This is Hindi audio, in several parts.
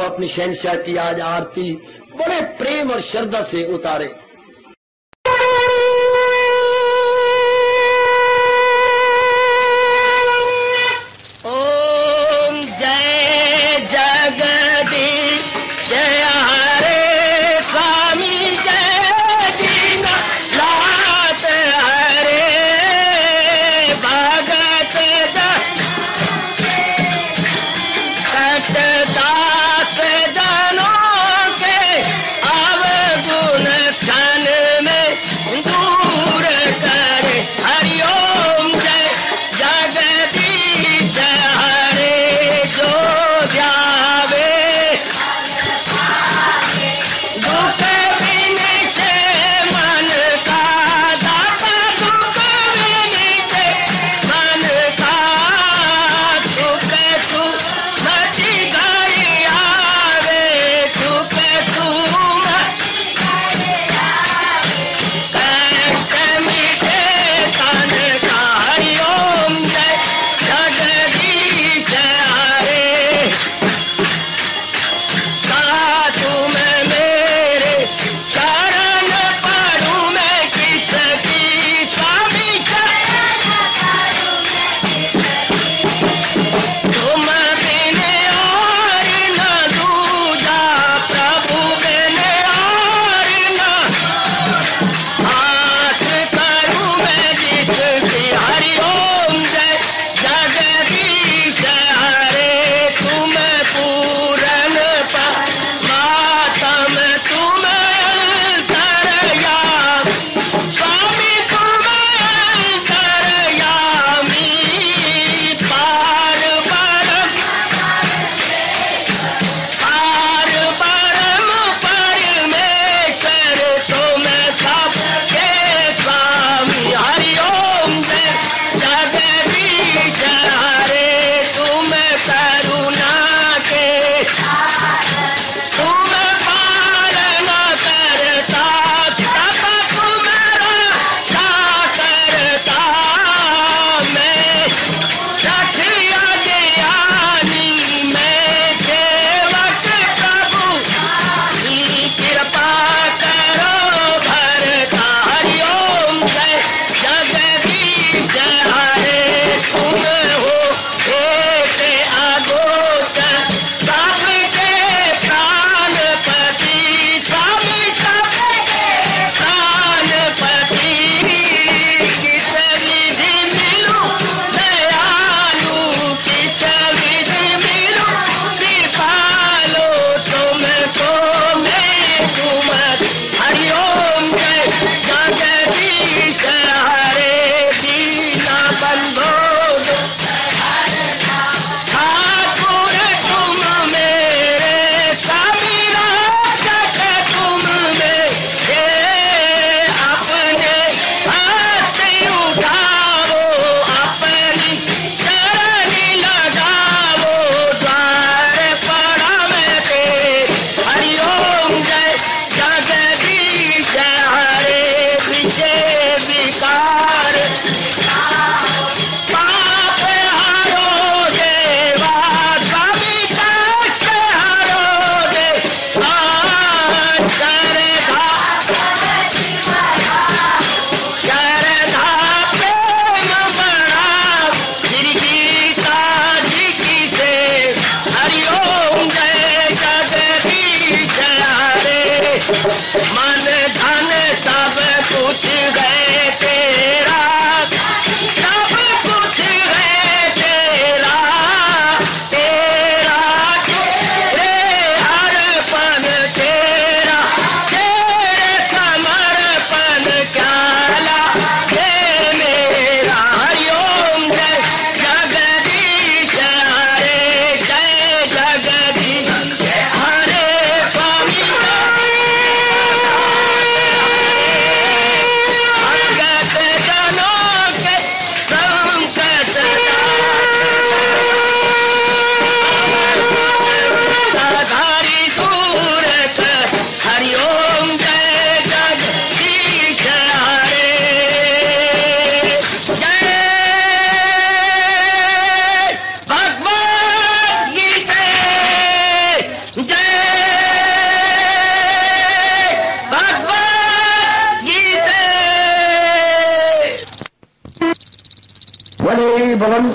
अपनी शहंशाह की आज आरती बड़े प्रेम और श्रद्धा से उतारे। ओम जय जगदीश जय हरे स्वामी जय दीना लात हरे भगत दास जनों के अवगुण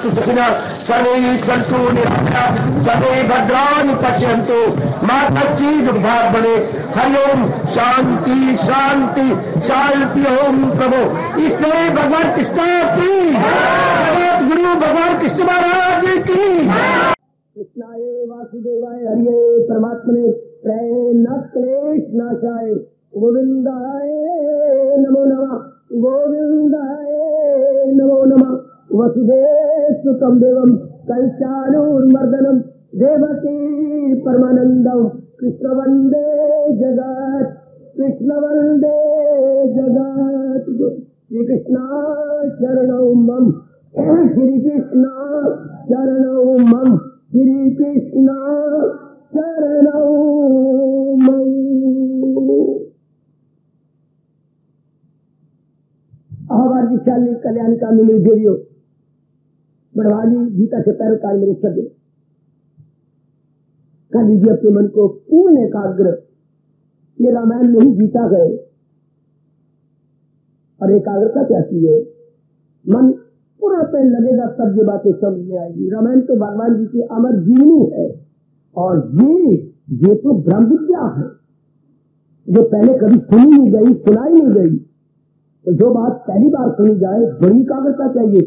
भवन्तु सुखिनः सर्वे सन्तु निरामयाः सर्वे भद्राणि पश्यन्तु मा कश्चित् दुःखभाग् भवेत्। हरि ओम शांति शांति शांति। ओम प्रभु इसलिए भगवान कृष्ण की गुरु भगवान कृष्ण महाराज की। कृष्णाय वासुदेवाय हरिये परमात्मने प्रेम क्लेश नाशाय गोविंदाय नमो नमः गोविंदाय नमो नमः। वसुदेवसुतं देवं कंसानुर्मर्दनं देवकी परमानंदं कृष्ण वंदे जगत श्री कृष्ण शरणौ मम श्री कृष्ण शरणौ मम श्री कृष्ण शरणौ मम। अहवादी शाली कल्याण का मिले देवियों बड़वाली गीता के पैरोकार मेरे शब्द कर लीजिए अपने मन को पूर्ण एकाग्र। ये रामायण में ही गीता गए और एकाग्रता क्या है मन पूरा पे लगेगा तब ये बातें समझ में आएगी। रामायण तो भगवान जी की अमर जीवनी है और ये तो ब्रह्म विद्या है जो पहले कभी सुनी नहीं गई सुनाई नहीं गई। तो जो बात पहली बार सुनी जाए बड़ी एकाग्रता चाहिए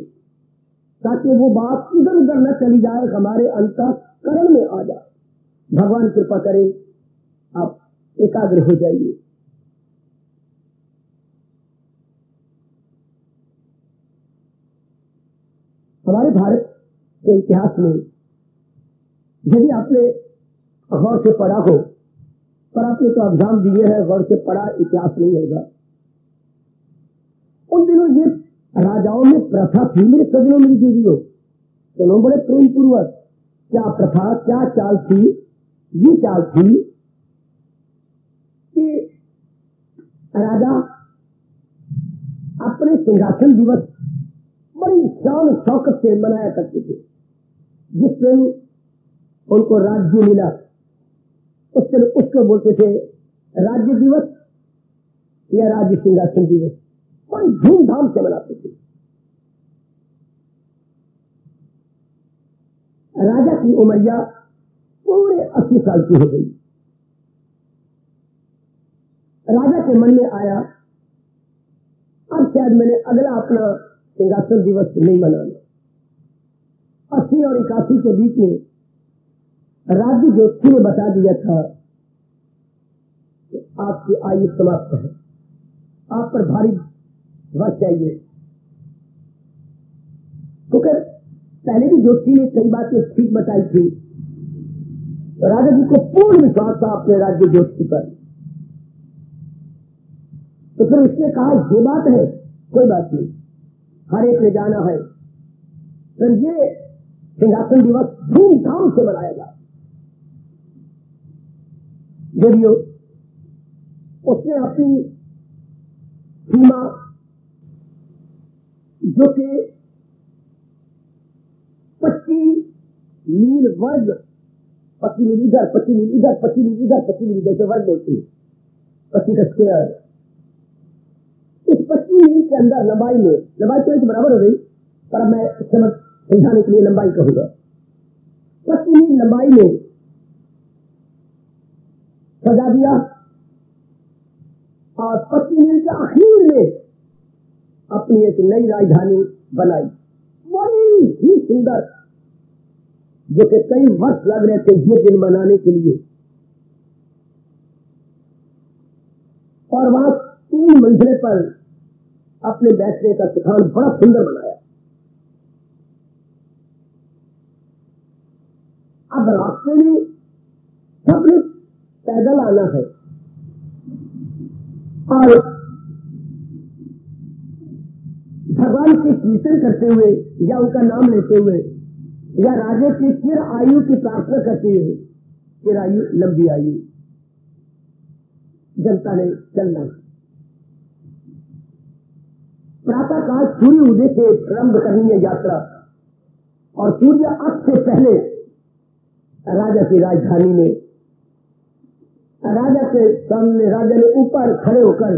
ताकि वो बात इधर उधर न चली जाए हमारे अंतःकरण में आ जाए। भगवान कृपा करे आप एकाग्र हो जाइए। हमारे भारत के इतिहास में यदि आपने गौर से पढ़ा हो पर आपने तो एग्जाम दिए हैं गौर से पढ़ा इतिहास नहीं होगा। उन दिनों ये राजाओं में प्रथा थी मेरे सदियों मेरी दीदियों दोनों बड़े प्रेम पूर्वक क्या प्रथा क्या चाल थी। ये चाल थी कि राजा अपने सिंहासन दिवस बड़ी शान शौकत से मनाया करते थे। जिस दिन उनको राज्य मिला उस दिन उसको बोलते थे राज्य दिवस या राज्य सिंहासन दिवस। बड़ी धूमधाम से मनाते थे। राजा की उमरिया पूरे 80 साल की हो गई। राजा के मन में आया अब शायद मैंने अगला अपना सिंहासन दिवस नहीं मनाना। 80 और 81 के बीच में राज्य ज्योति ने बता दिया था कि आपकी आयु समाप्त है आप पर भारी वह चाहिए। क्योंकि पहले भी ज्योति ने कई बातें ठीक बताई थी। राजा जी को पूर्ण विश्वास था अपने राज्य ज्योति पर। तो फिर उसने कहा ये बात है कोई बात नहीं हर एक ने जाना है फिर ये सिंहासन दिवस धूमधाम से मनाएगा। देवियों उसने अपनी सीमा जो कि 25 मील वर्ग 25 मील इधर 25 मील इधर 25 मील इधर 25 मील इधर से वर्ग बोलती है 25 का स्क्वायर। इस 25 मील के अंदर लंबाई में लंबाई तो बराबर हो गई पर अब मैं समझ समझाने के लिए लंबाई कहूंगा। 25 मील लंबाई में सजा दिया और 25 मील के आखिर में अपनी एक नई राजधानी बनाई बड़ी ही सुंदर जो कि कई वर्ष लग रहे थे ये दिन मनाने के लिए। और वहां 3 मंजिले पर अपने बैठने का स्थान बड़ा सुंदर बनाया। अब रास्ते में सबने पैदल आना है और भगवान के कीर्तन करते हुए या उनका नाम लेते हुए या राजा की चिर आयु की प्रार्थना करते हुए चिर आयु लंबी आयु जनता ने चलना। प्रातः काल सूर्य उदय से प्रारंभ करनी है यात्रा और सूर्य अस्त से पहले राजा की राजधानी में राजा के सामने राजा ने ऊपर खड़े होकर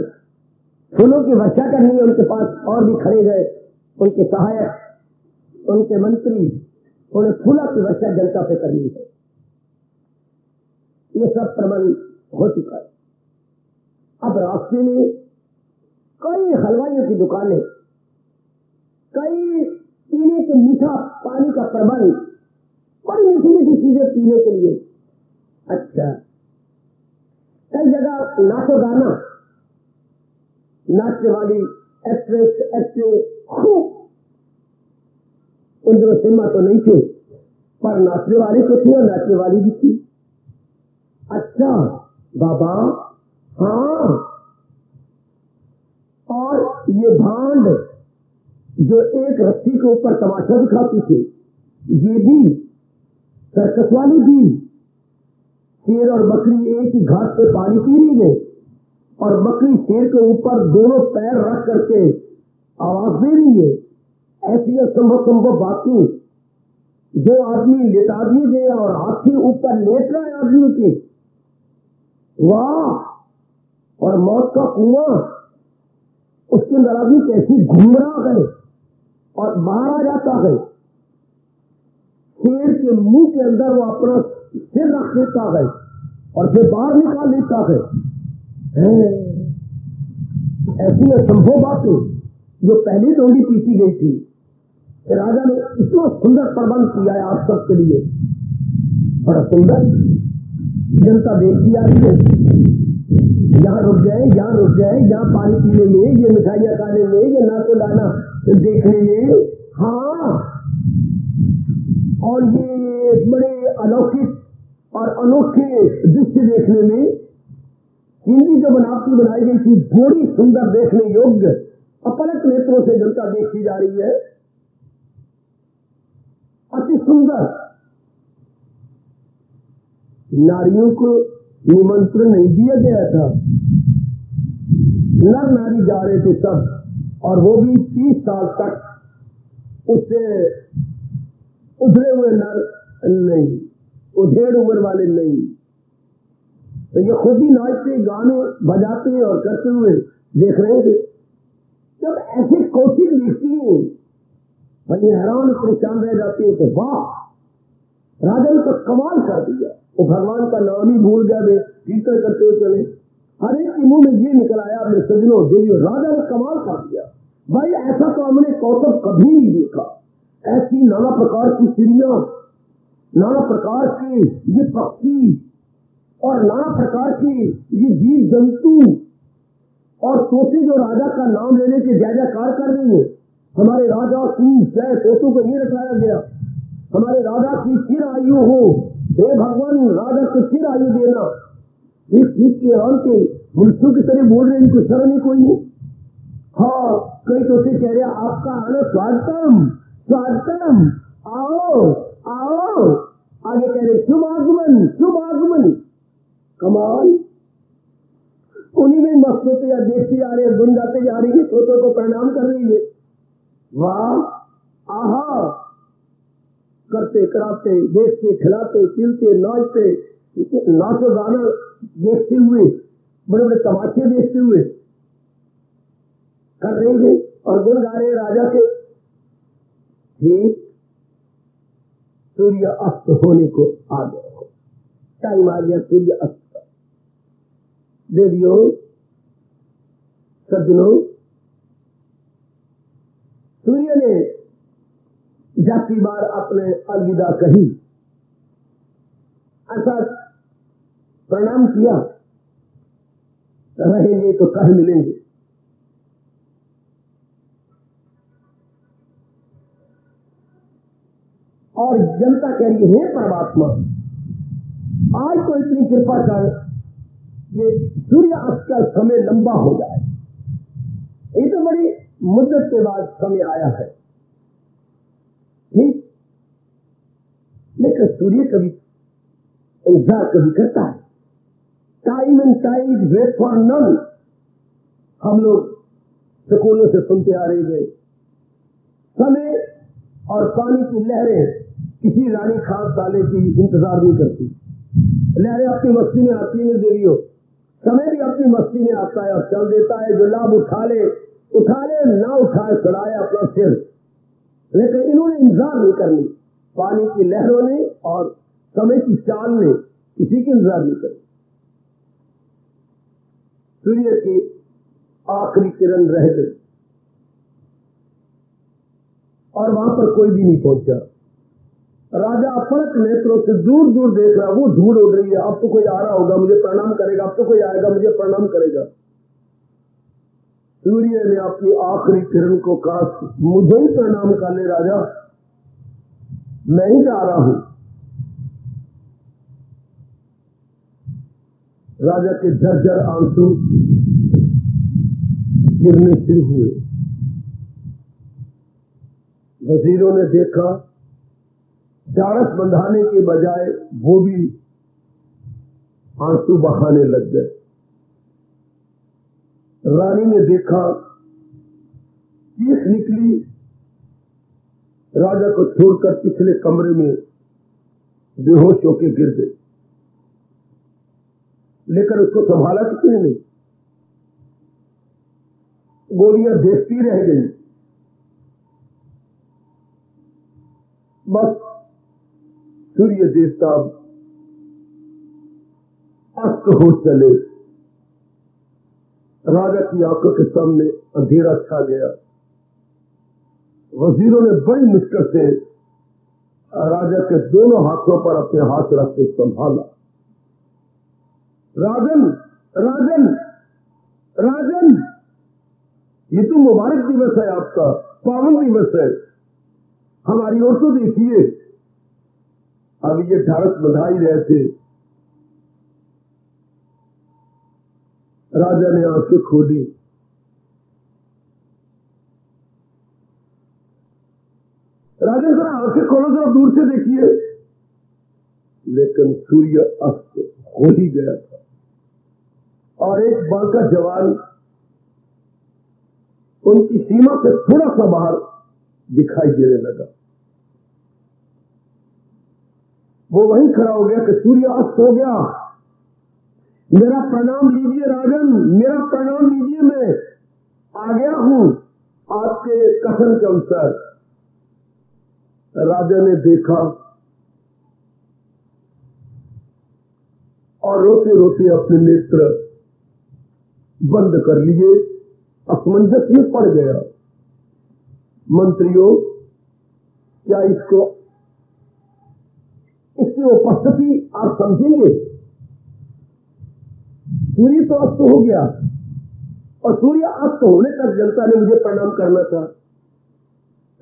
फूलों की वर्षा करनी है। उनके पास और भी खड़े गए उनके सहायक उनके मंत्री, उन्हें फूलों की वर्षा जनता पे करनी है। ये सब प्रबंध हो चुका है। अब रास्ते में कई हलवाइयों की दुकानें, कई पीने के मीठा पानी का प्रबंध, बड़ी मीठी मीठी चीजें पीने के लिए। अच्छा, कई जगह नाचो गाना, नाचने वाली एक्ट्रेस, एक्ट्रेस खूब, इंद्र सिन्हा तो नहीं थे पर नाचने वाली तो थी और नाचने वाली भी थी। अच्छा बाबा, हाँ, और ये भांड जो एक रस्सी के ऊपर तमाशा दिखाती थी, ये भी सर्कस वाली थी। शेर और बकरी एक ही घाट पे पानी पी रही है और बकरी शेर के ऊपर दोनों पैर रख करके आवाज दे रही है। ऐसी असंभव संभव बातें, जो आदमी लेटा दिए गए और हाथी ऊपर लेट रहा है आदमी के, वाह, और मौत का कुआं, उसके अंदर आदमी कैसी घूम रहा है और बाहर आ जाता है। शेर के मुंह के अंदर वो अपना सिर रख देता है और फिर बाहर निकाल लेता है। ऐसी असंभव बातें जो पहली डोली पीटी गई थी। राजा ने इतना सुंदर प्रबंध किया है आप सबके लिए, बड़ा सुंदर। जनता देखती आ रही है, यहाँ रुक गए, यहाँ रुक गए, यहाँ पानी पीने में, ये मिठाइयाँ खाने में, ये नाचो गाना देखने में, हाँ, और ये बड़े अलौकिक और अनोखे दृश्य देखने में। हिंदी जो बनावटी बनाई गई थी बड़ी सुंदर, देखने योग्य, अपलक नेत्रों से जनता देखती जा रही है, अति सुंदर। नारियों को निमंत्रण नहीं दिया गया था, नर नारी जा रहे थे सब, और वो भी 30 साल तक। उससे उधरे हुए नर नहीं, उधेड़ उम्र वाले नहीं। तो ये खुद ही नाचते, गाने बजाते और करते हुए देख रहे थे। जब ऐसे कौशिक देखती है वही हैरान परेशान रह जाती है कि वाह, राजा ने तो कमाल कर दिया। वो भगवान का नाम ही भूल गया, वे कीर्तन करते हुए चले। हर एक के मुंह में ये निकल आया, अपने सजनों देवियों, राजा ने कमाल कर दिया। भाई ऐसा तो हमने कौतुक कभी नहीं देखा। ऐसी नाना प्रकार की चिड़िया, नाना प्रकार के ये पक्षी और नाना प्रकार के ये जीव जंतु और तोते जो राजा का नाम लेने के जय जयकार कर रही है। हमारे राजा की जय, तोतों को ये रखाया गया, हमारे राजा की चिर आयु हो, हे भगवान राजा को चिर आयु देना। इस के राम के मनुष्यों की तरह बोल रहे, इनको शरण ही कोई नहीं। हाँ, कई तोते कह रहे आपका आना स्वागतम स्वागतम, आओ आओ। आगे कह रहे शुभ आगमन शुभ आगमन। कमाल, उन्हीं में मस्त होते या देखते जा रहे, गुनगाते जा रही है, तोतों को प्रणाम कर रही है। वाह, आहा, करते कराते, देखते खिलाते, चिलते नाचते, नाचो गाना देखते हुए, बड़े बड़े तमाशे देखते हुए कर रहे हैं और गुण गा रहे राजा के। ठीक सूर्य अस्त होने को आ गया, टाइम आ गया सूर्य अस्त का। देवियों, सज्जनों, सूर्य ने जाती बार अपने अलविदा कही, अर्थात प्रणाम किया, रहेंगे तो कल मिलेंगे। और जनता कह रही है, परमात्मा आज तो इतनी कृपा कर कि सूर्य अस्त का समय लंबा हो जाए। ये तो बड़ी मुद्दत के बाद समय आया है, ठीक, लेकिन सूर्य कभी इंतजार कभी करता है। Time and time wait for none, हम लोग स्कूलों से सुनते आ रहे हैं। समय और पानी की लहरें किसी रानी खास साले की इंतजार नहीं करती। लहरें अपनी मस्ती में आती है देवियों, समय भी अपनी मस्ती में आता है और चल देता है। जो लाभ उठा ले, ना उठाए, चढ़ाए अपना सिर। लेकिन इन्होंने इंतजार नहीं करनी, पानी की लहरों ने और समय की चाल ने किसी की इंतजार नहीं करनी। सूर्य की आखिरी किरण रह गई और वहां पर कोई भी नहीं पहुंचा। राजा अपलक नेत्रों से दूर दूर देख रहा, वो धूल उड़ रही है, अब तो कोई आ रहा होगा, मुझे प्रणाम करेगा, अब तो कोई आएगा, मुझे प्रणाम करेगा। सूर्य ने अपनी आखिरी किरण को कहा, मुझे ही प्रणाम कर ले राजा, मैं ही जा रहा हूं। राजा के झरझर आंसू गिरने शुरू हुए। वजीरों ने देखा, ढाढ़स बंधाने के बजाय वो भी आंसू बहाने लग गए। रानी ने देखा, चीख निकली, राजा को छोड़कर पिछले कमरे में बेहोश होकर गिर गई। लेकिन उसको संभाला किसी ने नहीं, गोलियां देखती रह गई। बस सूर्य देवता अस्त हो चले, राजा की आंखों के सामने अंधेरा छा गया। वजीरों ने बड़ी मुश्किल से राजा के दोनों हाथों पर अपने हाथ रख के संभाला। राजन, राजन, राजन, ये तो मुबारक दिवस है आपका, पावन दिवस है, हमारी ओर तो देखिए। अब ये ढाढ़स बंधा ही रहे थे। राजा ने आंखें खोली, राजा जरा आंखें खोलो, जरा दूर से देखिए। लेकिन सूर्य अस्त हो ही गया था और एक बांका जवान उनकी सीमा से थोड़ा सा बाहर दिखाई देने लगा। वो वहीं खड़ा हो गया कि सूर्य अस्त हो गया, मेरा प्रणाम लीजिए राजन, मेरा प्रणाम लीजिए, मैं आ गया हूं आपके कथन के अनुसार। राजा ने देखा और रोते रोते अपने नेत्र बंद कर लिए, असमंजस में पड़ गया। मंत्रियों, क्या इसकी उपस्थिति आप समझेंगे? सूर्य तो अस्त हो गया और सूर्य अस्त होने तक जनता ने मुझे प्रणाम करना था,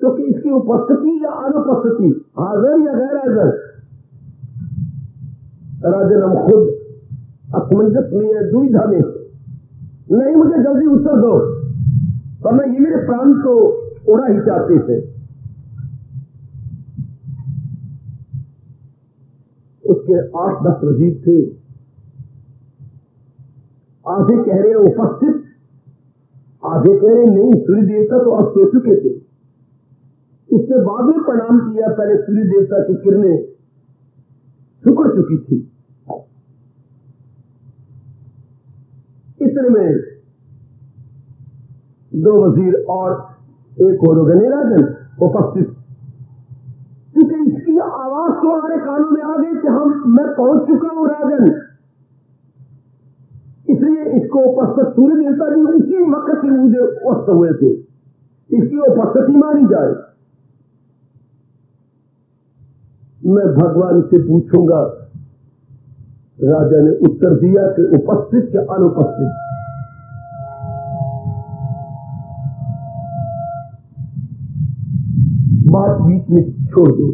क्योंकि इसकी उपस्थिति या अनुपस्थिति, हाजिर या गैर हाजिर, राजन हम खुद असमंजस में है, दुविधा में। नहीं, मुझे जल्दी उत्तर दो, वरना ये मेरे प्राण को उड़ा ही चाहते थे। उसके 8-10 वजीर थे, आधे कह रहे उपस्थित, आधे कह रहे नहीं, सूर्य देवता तो अब सो चुके थे। इससे बाद में प्रणाम किया, पहले सूर्य देवता की किरणें सुकड़ चुकी थी। इतने में 2 वजीर और एक और राजन उपस्थित, क्योंकि इसकी आवाज तो हमारे कानों में आ गई कि मैं पहुंच चुका हूं राजन, इसलिए इसको उपस्थित सूर्य देवता जी उसी वक्त से मुझे वस्त हुए थे, इसकी उपस्थिति मानी जाए। मैं भगवान से पूछूंगा। राजा ने उत्तर दिया कि उपस्थित या अनुपस्थित। बात बीच में छोड़ दो।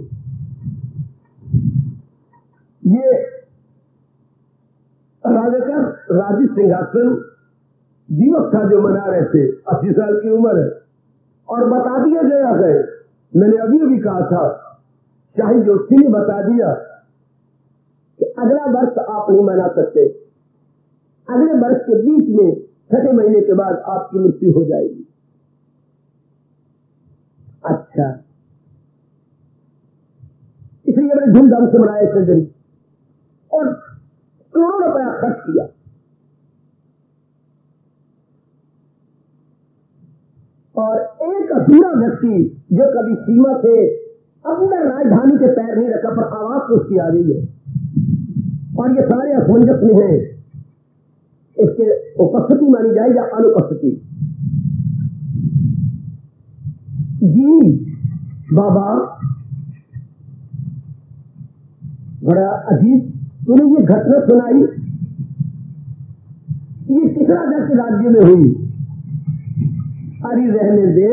ये राजा का राजी सिंहासन दिवस था जो मना रहे थे, 80 साल की उम्र है, और बता दिया गया है, मैंने अभी कहा था, शाही ज्योति ने बता दिया कि अगला वर्ष आप नहीं मना सकते, अगले वर्ष के बीच में 6ठे महीने के बाद आपकी मृत्यु हो जाएगी। अच्छा, इसलिए मैंने धूमधाम से मनाया इस दिन और करोड़ों रुपया खर्च किया। और एक अधूरा व्यक्ति जो कभी सीमा से अंदर राजधानी के पैर नहीं रखा, पर आवाज तो उसकी आ रही है, और ये सारे असमंजस में है। इसके उपस्थिति मानी जाए या अनुपस्थिति। जी बाबा, बड़ा अजीब तूने ये घटना सुनाई, ये किस राजा के राज्य में हुई? अरे रहने दे,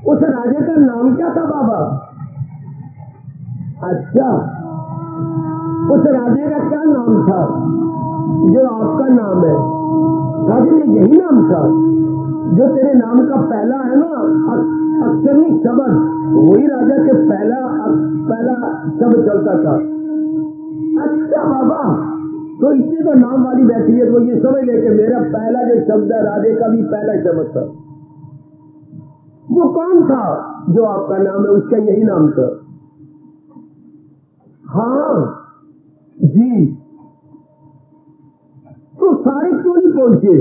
उस राजा का नाम क्या था बाबा? अच्छा, उस राजा का क्या नाम था जो आपका नाम है? राजा ने यही नाम था जो तेरे नाम का पहला है ना अक्षर नहीं शब्द, वही राजा के पहला शब्द चलता था। अच्छा बाबा, तो इसी तो नाम वाली बैठी है, तो ये समझ ले कि मेरा पहला जो शब्द है राधे का भी पहला शब्द था। वो कौन था जो आपका नाम है? उसका यही नाम था। हाँ जी, तो सारे क्यों नहीं पहुंचे?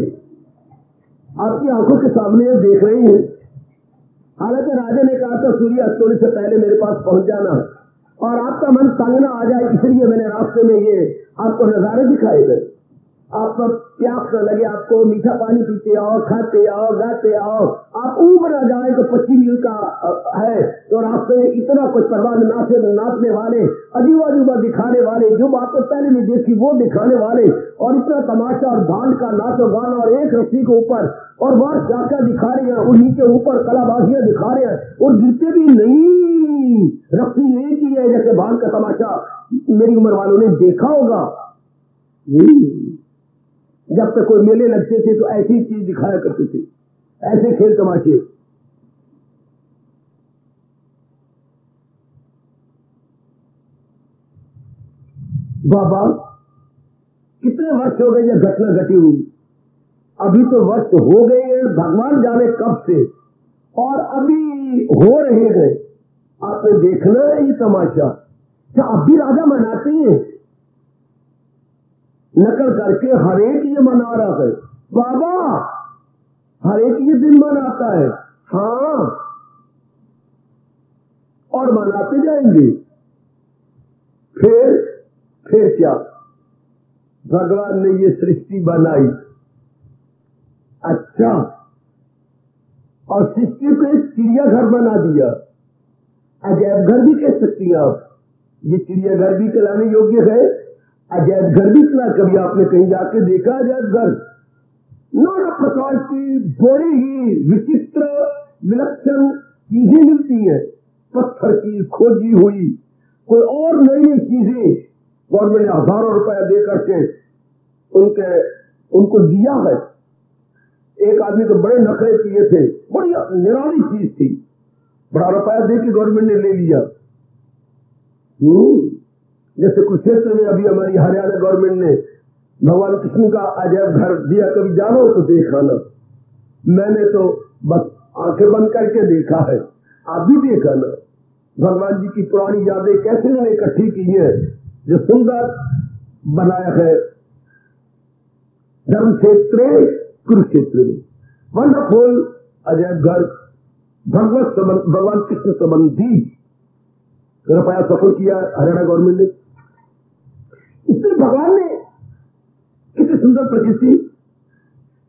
आपकी आंखों के सामने देख रही हैं। हालांकि राजा ने कहा था सूर्य अस्त होने से पहले मेरे पास पहुंच जाना, और आपका मन तंग ना आ जाए इसलिए मैंने रास्ते में ये आपको नजारे दिखाए गए। आपको प्यास न लगे, आपको मीठा पानी पीते आओ, खाते आओ, गाते आओ। आप ऊपर आ जाए तो 25 मील का है, तो रास्ते में इतना कुछ परवाह नाचने वाले, अजीबा अजूबा दिखाने वाले, जो बातें पहले नहीं देखी वो दिखाने वाले, और इतना तमाशा और भांड का नाचो गाना, और एक रस्सी के ऊपर और वह क्या दिखा रहे हैं, और नीचे ऊपर कलाबाजियां दिखा रहे हैं, और गिरते भी नहीं। रस्सी एक ही है, जैसे भांड का तमाशा मेरी उम्र वालों ने देखा होगा। जब तक कोई मेले लगते थे तो ऐसी चीज दिखाया करते थे, ऐसे खेल तमाशे। बाबा, कितने वर्ष हो गए ये घटना घटी हुई? अभी तो वर्ष हो गए हैं, भगवान जाने कब से, और अभी हो रहे गए। आपने देखना है ये तमाशा। क्या अब भी राजा मनाते हैं? नकल करके हर एक ये मना रहा है बाबा, हर एक ये दिन मनाता है। हाँ, और मनाते जाएंगे। फिर क्या? भगवान ने ये सृष्टि बनाई, अच्छा, और सृष्टि को एक चिड़ियाघर बना दिया। अजैब घर भी कह सकती हैं आप, ये चिड़ियाघर भी कहलाने योग्य है। अजैब घर भी चला, कभी आपने कहीं जाके देखा अजैब घर? नाना प्रकार की बड़ी ही विचित्र विलक्षण चीजें मिलती हैं, पत्थर की खोजी हुई, कोई और नई नई चीजें गवर्नमेंट ने हजारों रुपया दे करके उनको दिया है। एक आदमी तो बड़े नखरे किए थे, बड़ी निराली चीज थी, बड़ा रुपया दे के गवर्नमेंट ने ले लिया। जैसे कुरुक्षेत्र में अभी हमारी हरियाणा गवर्नमेंट ने भगवान कृष्ण का अजैब घर दिया, कभी जानो तो देखा ना। मैंने तो बस आंखें बंद करके देखा है, आप भी देखा ना। भगवान जी की पुरानी यादें कैसे उन्होंने इकट्ठी की है, जो सुंदर बनाया है धर्म क्षेत्र कुरुक्षेत्र में। वंडरफुल अजैब घर, भगवान कृष्ण संबंधी रुपया सफल किया हरियाणा गवर्नमेंट ने। इसलिए भगवान ने कितनी सुंदर प्रकृति,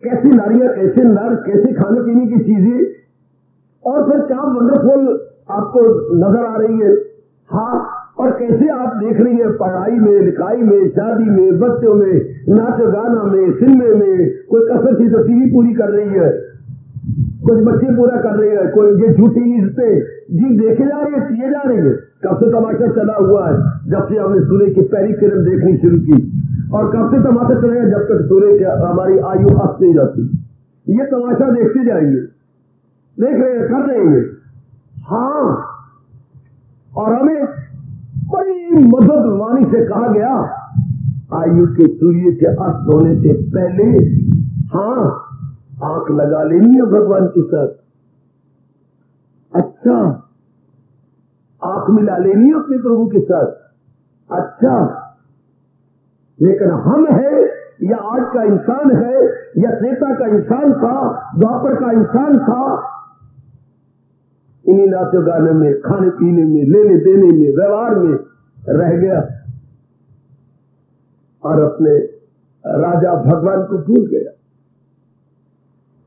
कैसी नारियां, कैसे नर, कैसे खाने पीने की चीजें, और फिर क्या वंडरफुल आपको नजर आ रही है। हाँ, और कैसे आप देख रही है पढ़ाई में, लिखाई में, शादी में, बच्चों में, नाच गाना में, सिनेमे में। कोई कसर थी तो टीवी पूरी कर रही है, कुछ बच्चे पूरा कर रहे हैं, कोई ये झूठी ईद पे जी देखे जा रहे हैं, किए जा रहे हैं। कब से तमाशा चला हुआ है? जब से हमने सूर्य की पहली किरण देखनी शुरू की। और कब से तमाशा चलेगा? जब तक सूर्य की हमारी आयु अस्त नहीं जाती। ये तमाशा देखते जाएंगे, देख रहे हैं, कर रहे हैं। हाँ, और हमें बड़ी मधुर वाणी से कहा गया, आयु के सूर्य के अस्त होने से पहले हाँ आंख लगा लेनी है भगवान के साथ। अच्छा, आंख मिला लेनी है अपने प्रभु के साथ। अच्छा, लेकिन हम है या आज का इंसान है, या त्रेता का इंसान था, द्वापर का इंसान था। इन्हीं नाचो गाने में, खाने पीने में, लेने देने में, व्यवहार में रह गया और अपने राजा भगवान को भूल गया।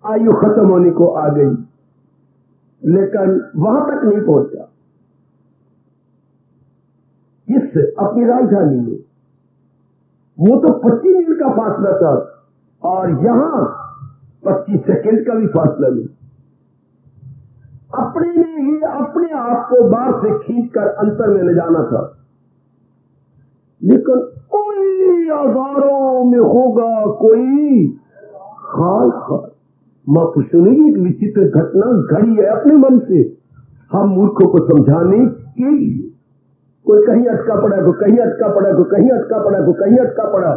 आयु खत्म होने को आ गई, लेकिन वहां तक नहीं पहुंचा। इस अपनी राजधानी में वो तो 25 मिनट का फासला था और यहां 25 सेकंड का भी फासला नहीं। अपने ने ही अपने आप को बाहर से खींचकर अंतर में ले जाना था, लेकिन कोई हजारों में होगा कोई खाल खाल। मां सुनेगी एक विचित्र घटना घड़ी है अपने मन से हम मूर्खों को समझाने के लिए। कोई कहीं अटका पड़ा, कोई कहीं अटका पड़ा, कोई कहीं अटका पड़ा, कोई कहीं अटका पड़ा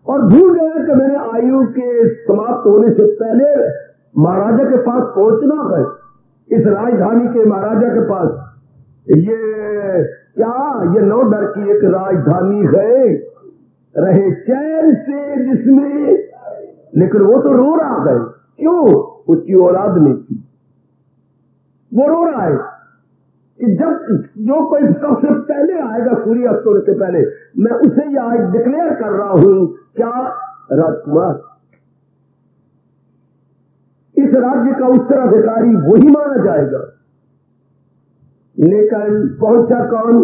और भूल गया कि मैंने आयु के समाप्त होने से पहले महाराजा के पास पहुंचना है, इस राजधानी के महाराजा के पास। ये क्या, ये नौ डर की एक राजधानी है, रहे चैन से जिसमें, लेकिन वो तो रो रहा है। क्यों? उसकी औलाद नहीं थी। वो रो रहा है कि जब जो कोई सबसे पहले आएगा सूर्य अस्त होने से पहले, मैं उसे ही आज डिक्लेयर कर रहा हूं, क्या राजकुमार, इस राज्य का उत्तराधिकारी वही माना जाएगा। लेकिन पहुंचा कौन,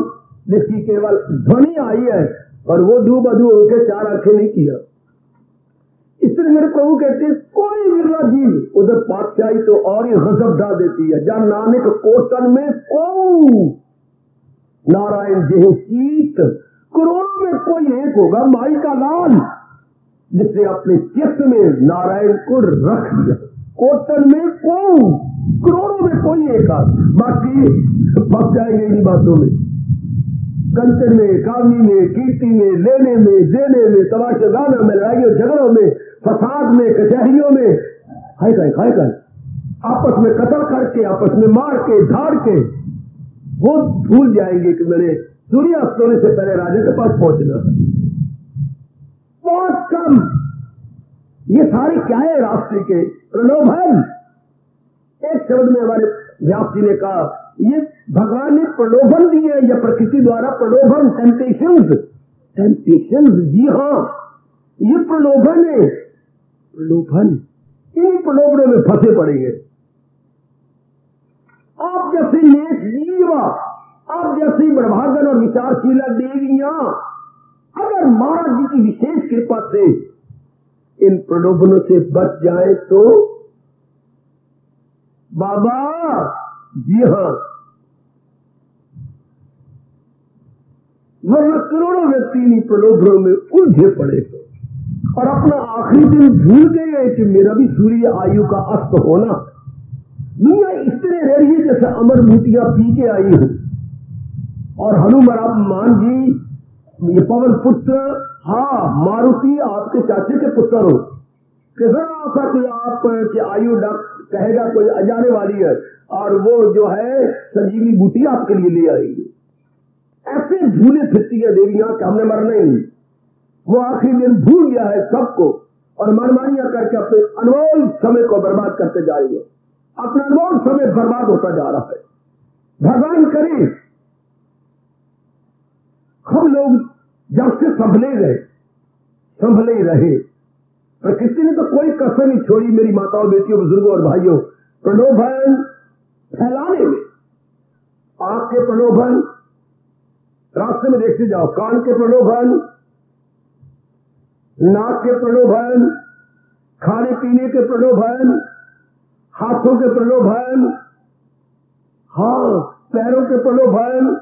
जिसकी केवल ध्वनि आई है और वो दू बदू होकर चार आंखें नहीं किया। इसलिए मेरे प्रभु कहते हैं कोई विरला जीव, उधर पातशाही तो और ही गजब ढा देती है। जहां नानक कोटन में को नारायण जेह सीत, करोड़ों में कोई एक होगा माई का लाल, जिसने अपने चित्त में नारायण को रख दिया। कोटन में को, करोड़ों में कोई एक आध, बाकी फंस जाएंगे इन्हीं बातों में, कंचन में, कामी में, कीर्ति में, लेने में, देने में, तमाशे गाना में, लड़ाइयों झगड़ों में, फसाद में, कचहरियों में, हाय काय आपस में कत्ल करके, आपस में मार के, धाड़ के, वो भूल जाएंगे कि मैंने सूर्यास्त होने से पहले राजा के पास पहुंचना है। बहुत कम। ये सारे क्या है? राष्ट्र के प्रलोभन। एक शब्द में हमारे व्यास जी ने कहा, ये भगवान ने प्रलोभन दिए या प्रकृति द्वारा प्रलोभन, टेम्पटेशंस। जी हाँ, ये प्रलोभन है। प्रलोभन, इन प्रलोभनों में फंसे पड़ेंगे। आप जैसे नेक जीव, आप जैसी बढ़भागन और विचारशीला देवियां अगर महाराज जी की विशेष कृपा से इन प्रलोभनों से बच जाए तो बाबा, जी हाँ, वरना करोड़ों व्यक्ति इन प्रलोभनों में उलझे पड़े और अपना आखिरी दिन भूल गए कि मेरा भी सूर्य आयु का अस्त होना। दुनिया इस तरह रह रही है जैसे अमर मूर्तियां पी के आई हूं। और हनुमान जी, ये पवन पुत्र, हाँ मारुति आपके चाचे के पुत्र हो, कैसा ऐसा कि आप की आयु कहेगा कोई अजाने वाली है और वो जो है संजीवनी बूटी आपके लिए ले आएगी। ऐसे भूले फिरती है देवियां कि हमने मरना ही नहीं। वो आखिरी दिन भूल गया है सबको और मनमानियां करके अपने अनमोल समय को बर्बाद करते जाएंगे। अपना अनमोल समय बर्बाद होता जा रहा है। भगवान करे हम लोग जब से संभले गए, संभले ही रहे। प्रकृति ने तो कोई कसर नहीं छोड़ी मेरी माताओं, बेटियों, बुजुर्गों और भाइयों। प्रलोभन फैलाने में, आंख के प्रलोभन, रास्ते में देखते जाओ, कान के प्रलोभन, नाक के प्रलोभन, खाने पीने के प्रलोभन, हाथों के प्रलोभन, हाँ पैरों के प्रलोभन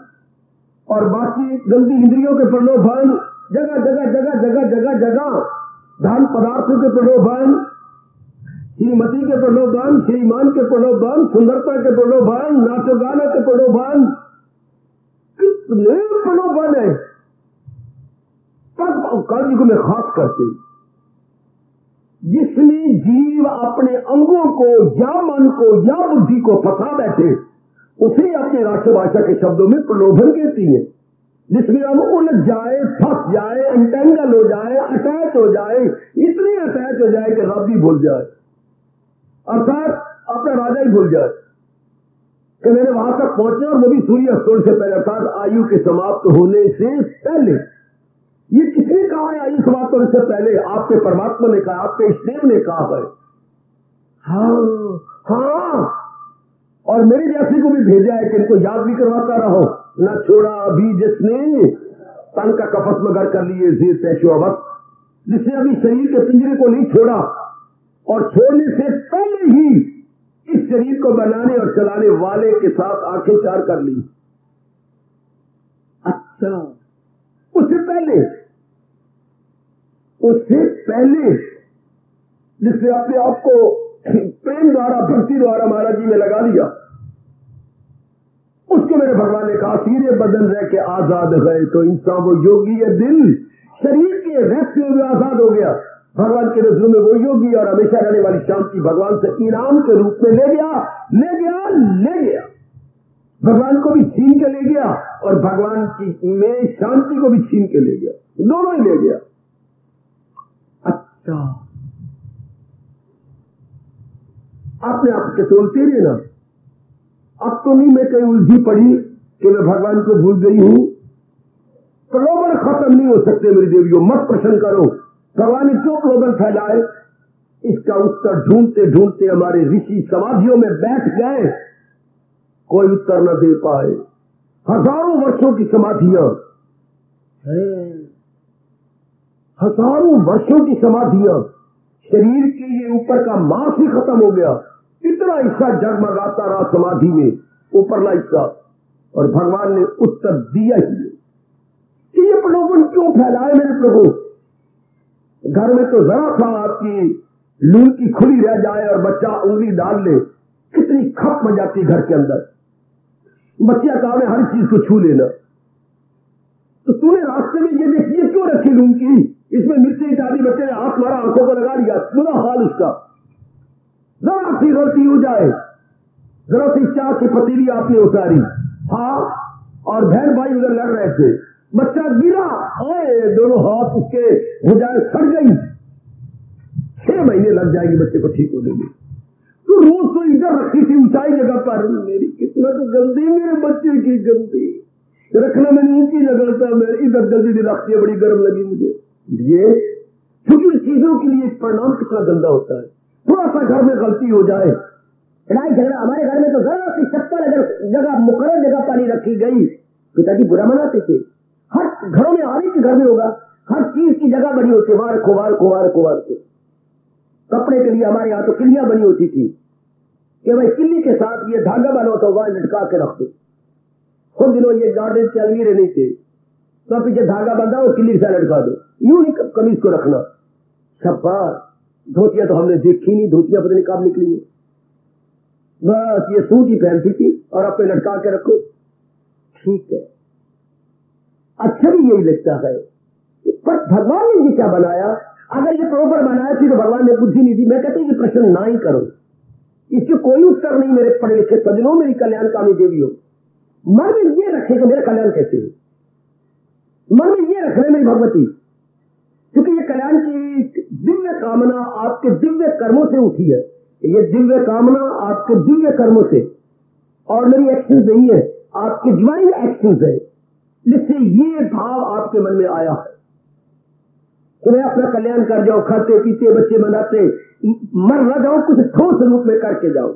और बाकी गंदी इंद्रियों के प्रलोभन, जगह जगह जगह जगह जगह जगह धन पदार्थों के प्रलोभन, श्रीमती के प्रलोभन, श्रीमान के प्रलोभन, सुंदरता के प्रलोभन, नाचो गाना के प्रलोभन, कितने प्रलोभन है। तब कलयुग में खास करके जिसमें जीव अपने अंगों को या मन को या बुद्धि को फंसा बैठे, उसे अपने राष्ट्रभाषा के शब्दों में प्रलोभन कहती है। जिसमें हम उलझ जाए, फंस जाए, एंटेंगल हो जाए, अटैच हो जाए, इतनी अटैच हो जाए कि रब ही भूल जाए, अर्थात अपना राजा ही भूल जाए कि मैंने वहां तक पहुंचे, और वो भी सूर्यास्त से पहले, अर्थात आयु के समाप्त होने से पहले। ये किसने कहा है आयु समाप्त होने से पहले? आपके परमात्मा ने कहा, आपके इष्टदेव ने कहा है। हाँ, और मेरे जैसे को भी भेजा है कि इनको याद भी करवाता रहो। न छोड़ा अभी जिसने तन का कफस में घर कर लिए जीर तैशोवत, जिसने अभी शरीर के पिंजरे को नहीं छोड़ा और छोड़ने से पहले ही इस शरीर को बनाने और चलाने वाले के साथ आंखें चार कर ली। अच्छा, उससे पहले जिसने अपने आप को प्रेम द्वारा, भक्ति द्वारा महाराज जी में लगा दिया, उसको मेरे भगवान ने कहा सीरे बदन रह के आजाद गए। तो इंसान वो योगी है, दिल शरीर के रेस्ट में भी आजाद हो गया। भगवान के नजरों में वो योगी और हमेशा रहने वाली शांति भगवान से इनाम के रूप में ले गया। भगवान को भी छीन के ले गया और भगवान की में शांति को भी छीन के ले गया, दोनों ही ले गया। अच्छा, आपने आप के तोलते रहे ना, अब तो नहीं मैं कहीं उलझी पड़ी कि मैं भगवान को भूल गई हूं। प्रलोभन खत्म नहीं हो सकते मेरी देवियों, मत प्रश्न करो भगवान ने क्यों प्रलोभन फैलाए। इसका उत्तर ढूंढते ढूंढते हमारे ऋषि समाधियों में बैठ गए, कोई उत्तर न दे पाए। हजारों वर्षों की समाधियां हैं, हजारों वर्षों की समाधियां, शरीर के ये ऊपर का मांस ही खत्म हो गया, इतना हिस्सा जगमगाता रहा समाधि में, ऊपरला हिस्सा, और भगवान ने उत्तर दिया ही कि ये प्रलोभन क्यों फैलाए मेरे प्रभु। घर में तो जरा सा आपकी लून की खुली रह जाए और बच्चा उंगली डाल ले, कितनी खप मच जाती घर के अंदर। बच्चा काम है हर चीज को छू लेना। तो तूने रास्ते में ये देखिए क्यों रखी लून की, इसमें मिर्ची डाली, बच्चे ने हाथ मारा, आंखों को लगा लिया, बुरा हाल उसका। जरा सी गलती हो जाए, जरा सी चाय की पतीली आपने उतारी, हाँ, और बहन भाई उधर लड़ रहे थे, बच्चा गिरा, आए दोनों हाथ उसके हो जाए, सड़ गई, 6 महीने लग जाएंगे बच्चे को ठीक होने में। तो रोज तो इधर रखी थी ऊंचाई जगह पर, मेरी किस्मत गंदी, मेरे बच्चे की गंदी, रखना मैंने ऊंची जगह था, मैं इधर जल्दी नहीं रखती है, बड़ी गर्म लगी मुझे। ये छोटी चीजों के लिए परिणाम कितना गंदा होता है। थोड़ा सा घर में गलती हो जाए, लड़ाई झगड़ा, हमारे घर में तो जरा सी चप्पल अगर जगह मुकर्रर जगह पानी रखी गई, पिताजी बुरा मनाते थे। हर घरों में, हर एक घर में होगा, हर चीज की जगह बनी होती है, वार को कपड़े के लिए हमारे यहाँ तो किलियां बनी होती थी कि भाई किल्ली के साथ ये धागा बना होता, वहां लटका के रख दो। कुछ दिनों ये गार्डन के अलमीरे नहीं थे, तो पीछे धागा बंधा और किल्ली से लटका दो, यूं नहीं कमीज को रखना। शाबाश, धोतियां तो हमने देखी नहीं, धोतियां पता नहीं कब निकली है, बस ये सूट ही पहनती थी और अपने लटका के रखो, ठीक है, अच्छा भी यही लगता है। पर भगवान ने ये क्या बनाया? अगर ये प्रॉपर बनाया थी तो भगवान ने बुद्धि नहीं दी। मैं कहता हूँ ये प्रश्न ना ही करो, इसके कोई उत्तर नहीं मेरे पढ़े लिखे सज्जनों, मेरी कल्याणकामी देवी हो। मन में ये रखे कि मेरा कल्याण कैसे हो, मन में ये रखना मेरी भगवती, क्योंकि ये कल्याण की दिव्य कामना आपके दिव्य कर्मों से उठी है। ये दिव्य कामना आपके दिव्य कर्मों से, ऑर्डिनरी एक्शन नहीं है, आपके डिवाइन एक्शन है, जिससे ये भाव आपके मन में आया है कि मैं अपना कल्याण कर जाऊं, खाते पीते बच्चे बनाते मर न जाऊं, कुछ ठोस रूप में करके जाऊं।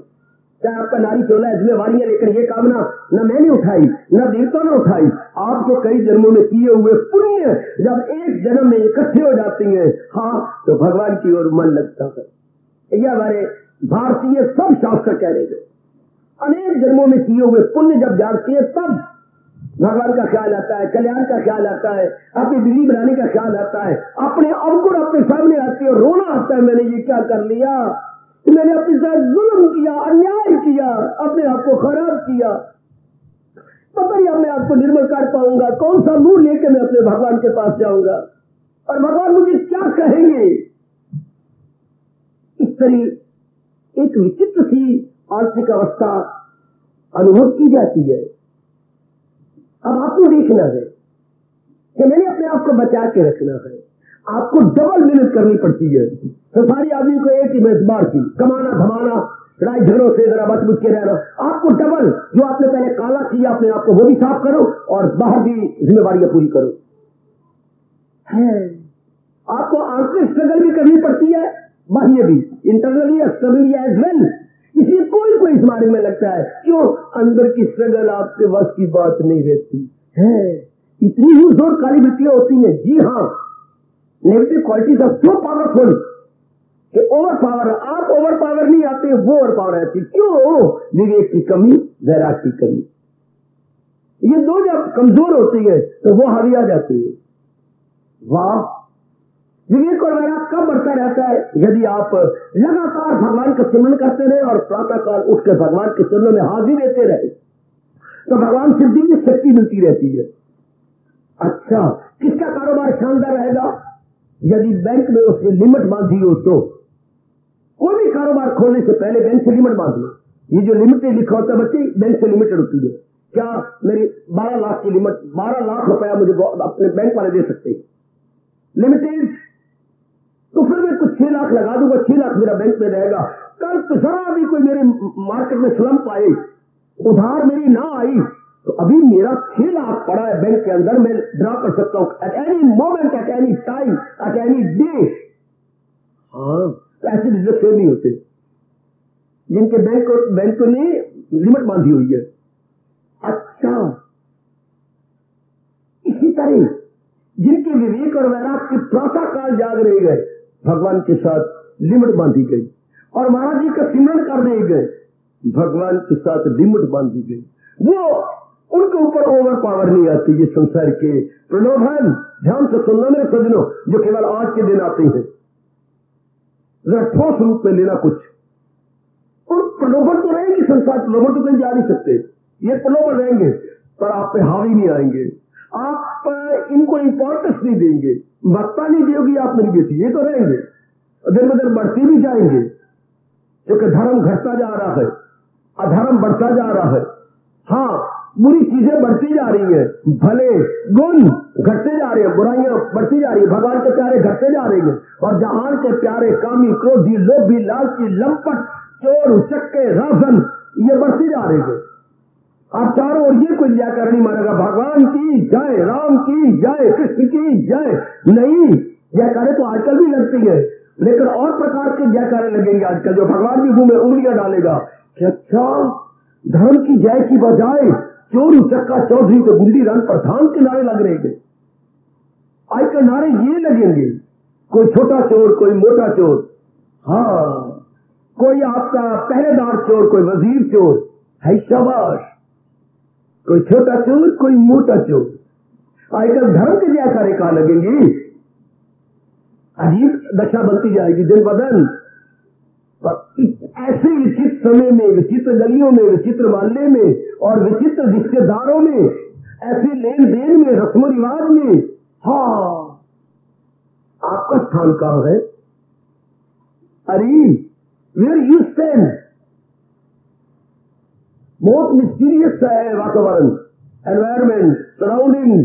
चाहे आपका नारी चोला है, जिम्मेवारियां लेकर ये कामना न मैंने उठाई, न देवता ने उठाई, आपके कई जन्मों में किए हुए पुण्य जब एक जन्म में इकट्ठे हो जाती हैं, हाँ, तो भगवान की ओर मन लगता है। यह हमारे भारतीय सब शास्त्र कह रहे हैं, अनेक जन्मों में किए हुए पुण्य जब जागते हैं तब भगवान का ख्याल आता है, कल्याण का ख्याल आता है, अपनी दिल्ली बनाने का ख्याल आता है, अपने अवगुण अपने सामने आते हैं, रोना आता है, मैंने ये क्या कर लिया, मैंने अपने साथ जुल्म किया, अन्याय किया, अपने आप को खराब किया, पता नहीं अब मैं आपको निर्मल कर पाऊंगा, कौन सा मुंह लेके मैं अपने भगवान के पास जाऊंगा और भगवान मुझे क्या कहेंगे। इस तरह एक विचित्र सी आंतरिक अवस्था अनुभव की जाती है। अब आपको देखना है कि मैंने अपने आप को बचा के रखना है। आपको डबल मेहनत करनी पड़ती है। संसारी आदमी को एक ही मेजबार की कमाना धमाना, लड़ाई झगड़ों से जरा बच बुझ के रहना। आपको डबल, जो आपने पहले काला किया अपने आप को वो भी साफ करो और बाहर भी जिम्मेवारियां पूरी करो। है आपको आंतरिक स्ट्रगल भी करनी पड़ती है, बाह्य भी, इंटरनली एक्सटर्नली एज वेल। इसलिए कोई इस बारे में लगता है क्यों अंदर की स्ट्रगल आपके वश की बात नहीं रहती है। इतनी ही जोर काली वृत्तियां होती हैं। जी हाँ, negative qualities are so powerful कि ओवर पावर, आप ओवर पावर नहीं आते, वो ओवर पावर आती। क्यों? विवेक की कमी, वैराग की कमी। ये दो जब कमजोर होती है तो वो हावी आ जाती है। वाह, विवेक और वैराग कब बढ़ता रहता है? यदि आप लगातार भगवान का सिमरन करते रहे और प्रातःकाल उठकर भगवान के चरणों में हाजिरी देते रहे तो भगवान सिद्धि की शक्ति मिलती रहती है। अच्छा, किसका कारोबार शानदार रहेगा? यदि बैंक में उसने लिमिट बांधी हो तो कोई भी कारोबार खोलने से पहले बैंक से लिमिट बांध लो। ये जो लिमिटेड लिखा होता है बच्चे, बैंक से लिमिटेड होती है। क्या मेरी 12 लाख की लिमिट, 12 लाख रुपया मुझे अपने बैंक वाले दे सकते हैं? लिमिटेड। तो फिर मैं कुछ 6 लाख लगा दूंगा, 6 लाख मेरा बैंक में रहेगा। कल तो जरा भी कोई मेरे मार्केट में स्लम्प आए, उधार मेरी ना आई, तो अभी मेरा 6 लाख पड़ा है बैंक के अंदर, मैं ड्रा कर सकता हूं at any moment, at any time, at any day. हाँ, ऐसे बिजनेस फेल नहीं होते जिनके बैंक ने लिमिट बांधी हुई है। अच्छा, इसी तरह जिनके विवेक और वैराग के प्रातःकाल जाग रहे गए, भगवान के साथ लिमिट बांधी गई, और महाराज जी का सिमरन कर रहे गए, भगवान के साथ लिमिट बांधी गई। वो उनके ऊपर ओवर पावर नहीं आती। ये संसार के प्रलोभन, ध्यान से सुनना मेरे सज्जनों, जो केवल आज के दिन आते हैं, जरा ठोस रूप में लेना कुछ। और प्रलोभन तो रहेंगे, संसार प्रलोभन तो कहीं जा नहीं सकते, ये प्रलोभन रहेंगे पर आप पे हावी नहीं आएंगे। आप इनको इंपॉर्टेंस नहीं देंगे, महत्ता नहीं देगी आप मेरी बेटी, ये तो रहेंगे, दिन ब दिन बढ़ती भी जाएंगे, क्योंकि धर्म घटता जा रहा है, अधर्म बढ़ता जा रहा है। हाँ, बुरी चीजें बढ़ती जा रही है, भले गुण घटते जा रहे हैं, बुराइयां बढ़ती जा रही है, भगवान के प्यारे घटते जा रहे हैं, और जहान के प्यारे कामी, क्रोधी, लोभी, लालची, लंपट, चोर, उचक्के, रावण, ये बढ़ती जा रही है। आप चारों ओर ये कोई जयकारा नहीं मारेगा, भगवान की जय, राम की जय, कृष्ण की जय। नहीं, जयकारे तो आजकल भी लगती है, लेकिन और प्रकार के जयकारे लगेंगे आजकल, जो भगवान भी मुंह में उंगलियां डालेगा कि अच्छा, धर्म की जय की बजाय चोर, उचक्का, चौधरी तो गुंडी रन प्रधान के नारे लग रहे हैं। आजकल नारे ये लगेंगे, कोई छोटा चोर, कोई मोटा चोर, हाँ, कोई आपका पहरेदार चोर, कोई वजीर चोर है, शाबाश, कोई छोटा चोर, कोई मोटा चोर। आजकल धर्म के जयकारे कहां लगेंगी? अजीब दशा बनती जाएगी दिन ब दिन। ऐसे विचित्र समय में, विचित्र गलियों में, विचित्र मोहल्ले में और विचित्र रिश्तेदारों में, ऐसे लेन देन में, रस्म रिवाज में, हाँ, आपका स्थान कहां है? अरे, वेयर यू स्टैंड? बहुत मिस्टीरियस है वातावरण, एनवायरमेंट, सराउंडिंग,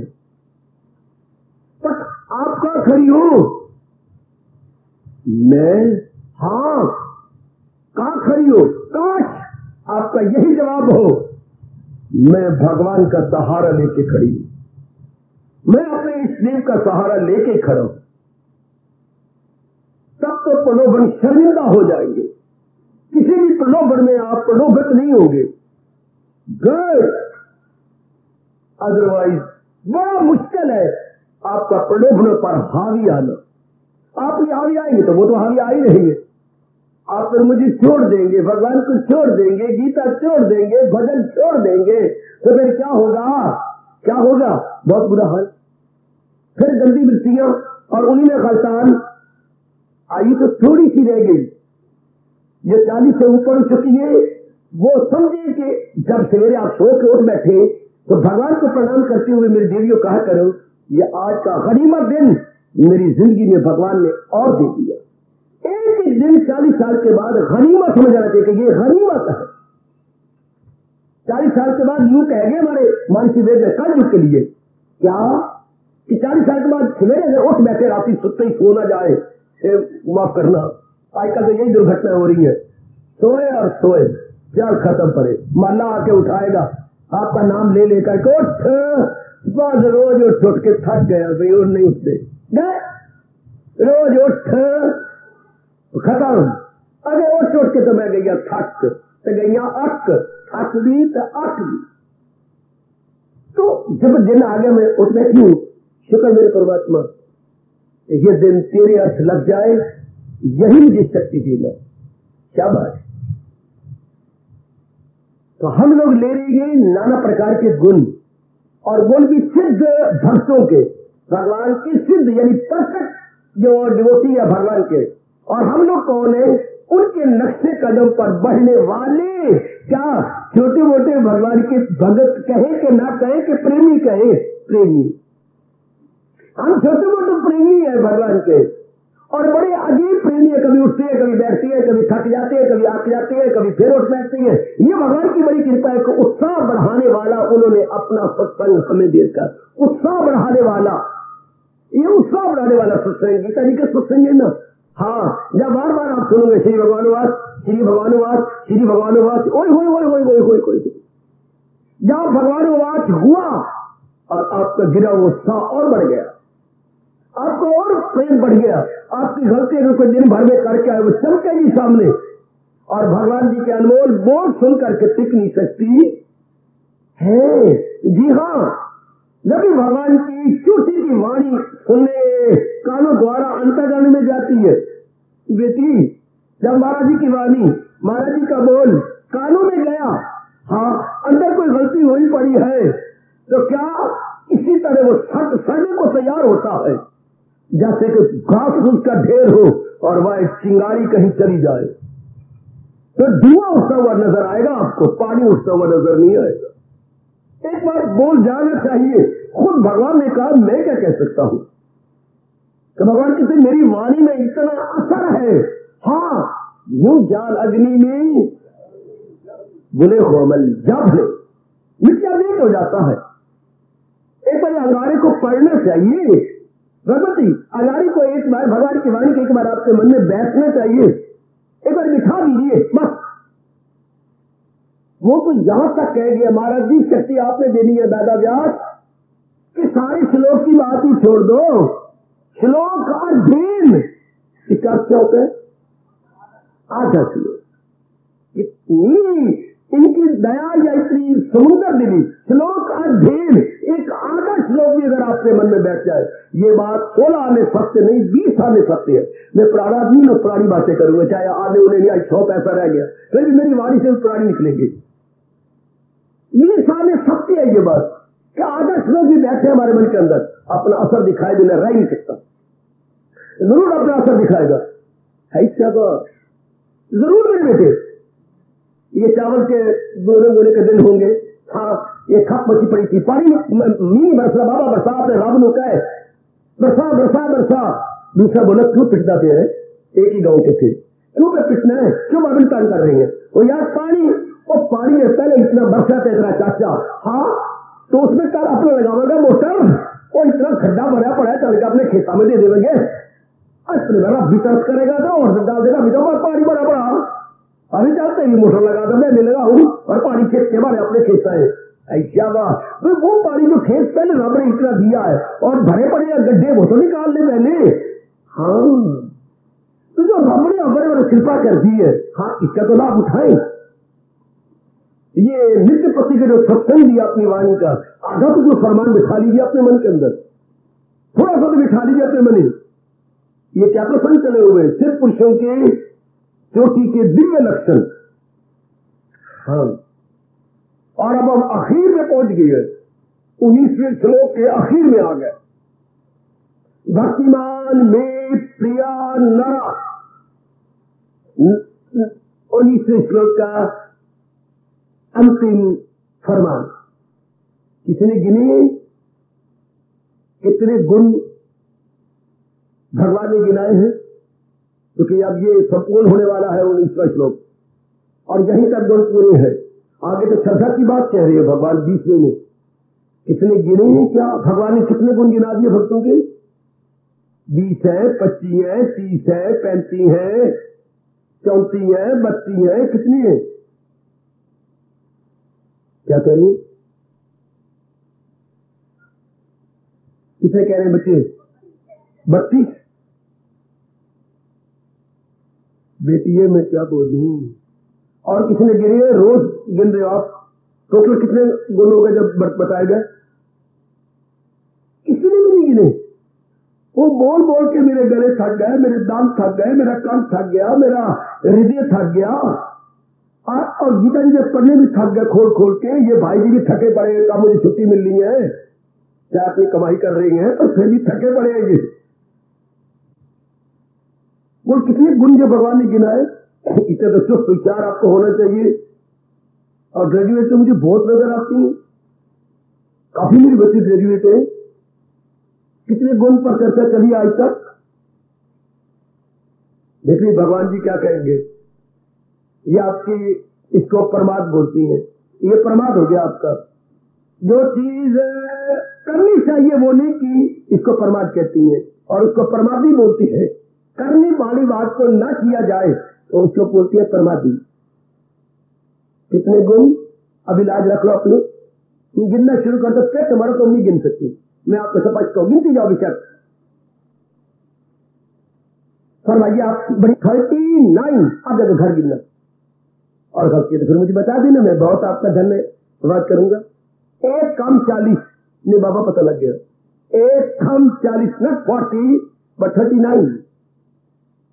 पर आप कहां खड़ी हो? मैं, हाँ, कहां खड़ी हो? काश आपका यही जवाब हो, मैं भगवान का सहारा लेके खड़ी हूं, मैं अपने इस देव का सहारा लेके खड़ा हूं। तब तो प्रलोभन शर्मिंदा हो जाएंगे, किसी भी प्रलोभन में आप प्रलोभित नहीं होंगे। गुड, अदरवाइज बड़ा मुश्किल है आपका प्रलोभन पर हावी आना। आप ये हावी आएंगे तो वो तो हावी आ ही रहेंगे। आप फिर मुझे छोड़ देंगे, भगवान को छोड़ देंगे, गीता छोड़ देंगे, भजन छोड़ देंगे, तो फिर क्या होगा? क्या होगा? बहुत बुरा हाल। फिर गंदी वृत्तियां और उन्हीं में खलतान। आयु तो थोड़ी सी रह गई, ये 40 से ऊपर उठ चुकी है। वो समझे कि जब सवेरे आप सो के उठ बैठे तो भगवान को प्रणाम करते हुए मेरी देवियों कहा करो, ये आज का गनीमत दिन मेरी जिंदगी में भगवान ने और दे दिया। एक एक दिन 40 साल के बाद गनीमत समझ आना चाहिए कि ये गनीमत है। 40 साल के बाद यूं कहेंगे हमारे मानसी वेद में कलयुग के लिए, क्या कि 40 साल के बाद सवेरे अगर उठ बैठे रात सुनते ही सो ना जाए, माफ करना आजकल तो यही दुर्घटना हो रही है, सोए और सोए क्या खत्म पड़े, माला आके उठाएगा आपका नाम ले लेकर के उठ, बस रोज उठ के थक गया भाई और नहीं उठते, रोज उठ खत्म। अरे उठ के तो मैं गया थक तो गैया अक, थक भी तो अक भी। तो जब दिन आगे मैं उठ बैठी हूँ, शुक्र मेरे परमात्मा ये दिन तेरे अर्थ लग जाए, यही मुझे शक्ति देना, शाबाश। तो हम लोग ले लेंगे नाना प्रकार के गुण, और गुण भी सिद्ध भक्तों के, भगवान के सिद्ध यानी परफेक्ट जो डिवोटी है भगवान के, और हम लोग कौन है, उनके नक्शे कदम पर बढ़ने वाले, क्या छोटे मोटे भगवान के भगत कहे कि ना कहे कि प्रेमी कहे, प्रेमी, हम छोटे मोटे प्रेमी है भगवान के, और बड़े अजीब प्रेमी है, कभी उठते हैं, कभी बैठते हैं, कभी थक जाते हैं, कभी आक जाते हैं, कभी फिर उठ बैठते हैं। ये भगवान की बड़ी कृपा है कि उत्साह बढ़ाने वाला उन्होंने अपना सत्संग हमें देकर, उत्साह बढ़ाने वाला, ये उत्साह बढ़ाने वाला सत्संग, गीता जी का सत्संग है ना। हाँ, जब बार बार आप सुनोगे श्री भगवानुवास, श्री भगवानुवास, श्री भगवानुवास, ओए होए होए होए होए होए होए, जब भगवानुवास हुआ और आपका गिरा वो उत्साह और बढ़ गया, आपको और प्रेम बढ़ गया, आपकी गलती अगर कोई दिन भर में करके आए वो चमकेगी सामने, और भगवान जी के अनमोल बोल सुन करके टिक नहीं सकती है। जी हाँ, जब भी भगवान की छोटी की वाणी सुनने कानों द्वारा अंतर्गण में जाती है, बेटी जब महाराज जी की वाणी, महाराज जी का बोल कानों में गया, हाँ अंदर कोई गलती हुई पड़ी है तो क्या इसी तरह वो सड़ने को तैयार होता है, जैसे कि घास फूस का ढेर हो और वह एक चिंगारी कहीं चली जाए तो धुआं उठता हुआ नजर आएगा आपको, पानी उठता हुआ नजर नहीं आएगा। एक बार बोल जाना चाहिए, खुद भगवान ने कहा, मैं क्या कह सकता हूं कि भगवान कहते मेरी वाणी में इतना असर है। हाँ, यूं जाल अग्नि में बुले हो अमल जब है, ये क्या लेट हो जाता है। एक बार अंगारे को पढ़ना चाहिए, भगवती अंगारे को एक बार भगवान की वाणी के एक बार आपके मन में बैठना चाहिए, एक बार बिठा दीजिए बस। वो तो यहां तक कह गया, महाराज जी शक्ति आपने देनी है दादा व्यास कि सारे श्लोक की बात ही छोड़ दो, श्लोक अध्ययन इसका क्या होता है, आधा श्लोक, इतनी इनकी दया या इतनी समुद्र दिली, श्लोक अध्ययन एक आधा श्लोक भी अगर आपके मन में बैठ जाए, ये बात 16 आने सत्य नहीं 20 आने सत्य है। मैं प्राणाधीन और पुरानी बातें करूंगा, चाहे आने उन्हें नहीं, आज 100 पैसा रह गया फिर भी मेरी वाणी से पुरानी निकलेगी। 20 आने सत्य है ये बात कि आधा श्लोक भी बैठे हमारे मन के अंदर, अपना असर दिखाए बिना रह नहीं सकता, जरूर अपना असर दिखाएगा है, जरूर मेरे बेटे। ये चावल के गोले के दिन होंगे, हाँ ये खप मची पड़ी थी, पानी मीनी बरसा, बाबा बरसा, आपने राम लो कहे बरसा बरसा बरसा, दूसरा बोला क्यों पिटना पे है, एक ही गांव के थे, क्यों पे पिटना है, क्यों बाबी तंग कर रही है, वो यार पानी, वो पानी में पहले इतना बरसा था इतना चाचा, हाँ तो उसमें कल अपना लगावेगा मोटर, वो इतना खड्डा भरा पड़ा है, चल के अपने खेता में दे देंगे, वितरण करेगा तो और डाल देगा भीतर पर पानी बड़ा बड़ा, अभी चलते ही मोटर लगा दो, मैं लगा हूँ और पानी खेत के बारे अपने खेत है ऐसा बात, वो पानी जो खेत पहले रब ने इतना दिया है और भरे पड़े गड्ढे वो तो निकाल ले पहले, हाँ तो जो रब ने बड़े बड़े कृपा कर दी है, हाँ इसका तो लाभ उठाए। ये नित्य प्रति के जो सत्संग दिया अपनी वाणी का, आधा तो जो फरमान बिठा लीजिए अपने मन के अंदर, थोड़ा सा तो बिठा लीजिए अपने मन में। ये क्या प्रसंग चले हुए सिर्फ पुरुषों के चोटी के दिव्य लक्षण, हाँ और अब हम आखिर में पहुंच गए, 19वें श्लोक के आखिर में आ गए। भक्तिमान में प्रिया नरा, 19वें श्लोक का अंतिम फरमान। किसने गिने कितने गुण भगवान ने गिनाए हैं, क्योंकि अब ये संपूर्ण होने वाला है 19वां श्लोक और यहीं तक गुण पूरे हैं। आगे तो श्रद्धा की बात कह रही है भगवान 20वें में कितने गिने हैं क्या? भगवान ने कितने गुण गिना दिए भक्तों के? 20 है, 25 है, 30 है, 35 है, 34 है, 32 है, कितनी है? क्या करें? कितने कह रहे हैं बच्चे? 32। बेटी है, मैं क्या बोलूं। और किसने गिरे? रोज गिन रहे हो आप। टोटल कितने गुण हो गए जब बताए गए? किसी ने भी नहीं गिने। वो बोल बोल के मेरे गले थक गए, मेरे दांत थक गए, मेरा कान थक गया, मेरा हृदय थक गया, और गीता जी जब पढ़ने भी थक गए खोल खोल के। ये भाई जी भी थके पड़े हैं, कब मुझे छुट्टी मिल रही है, क्या अपनी कमाई कर रही है, पर फिर भी थके पड़े हैं ये। वो कितने गुण जो भगवान ने गिनाए। इतना तो चुस्त विचार आपको होना चाहिए। और ग्रेजुएट तो मुझे बहुत नजर आती है, काफी मेरी बच्चे ग्रेजुएट है। कितने गुण पर चर्चा चली आज तक। देखिए भगवान जी क्या कहेंगे। ये आपकी इसको प्रमाद बोलती है, ये प्रमाद हो गया आपका। जो चीज करनी चाहिए वो नहीं की, इसको प्रमाद कहती है। और उसको प्रमादी बोलती है। करनी वाली बात को ना किया जाए तो उसको बोलती है प्रमादी। कितने गुण? अब इलाज रख लो अपने। गिनना शुरू कर दो, फिर तुम्हारा तो नहीं गिन सकती। मैं आपको समझ को गिनती जाओ बेशक। फरमाइए आप बड़ी 39। अब जब घर गिनना और घर की तो फिर मुझे बता देना, मैं बहुत आपका धन्यवाद करूंगा। 1 कम 40 ने बाबा पता लग गया। 1 कम 40 न 40 बट 39।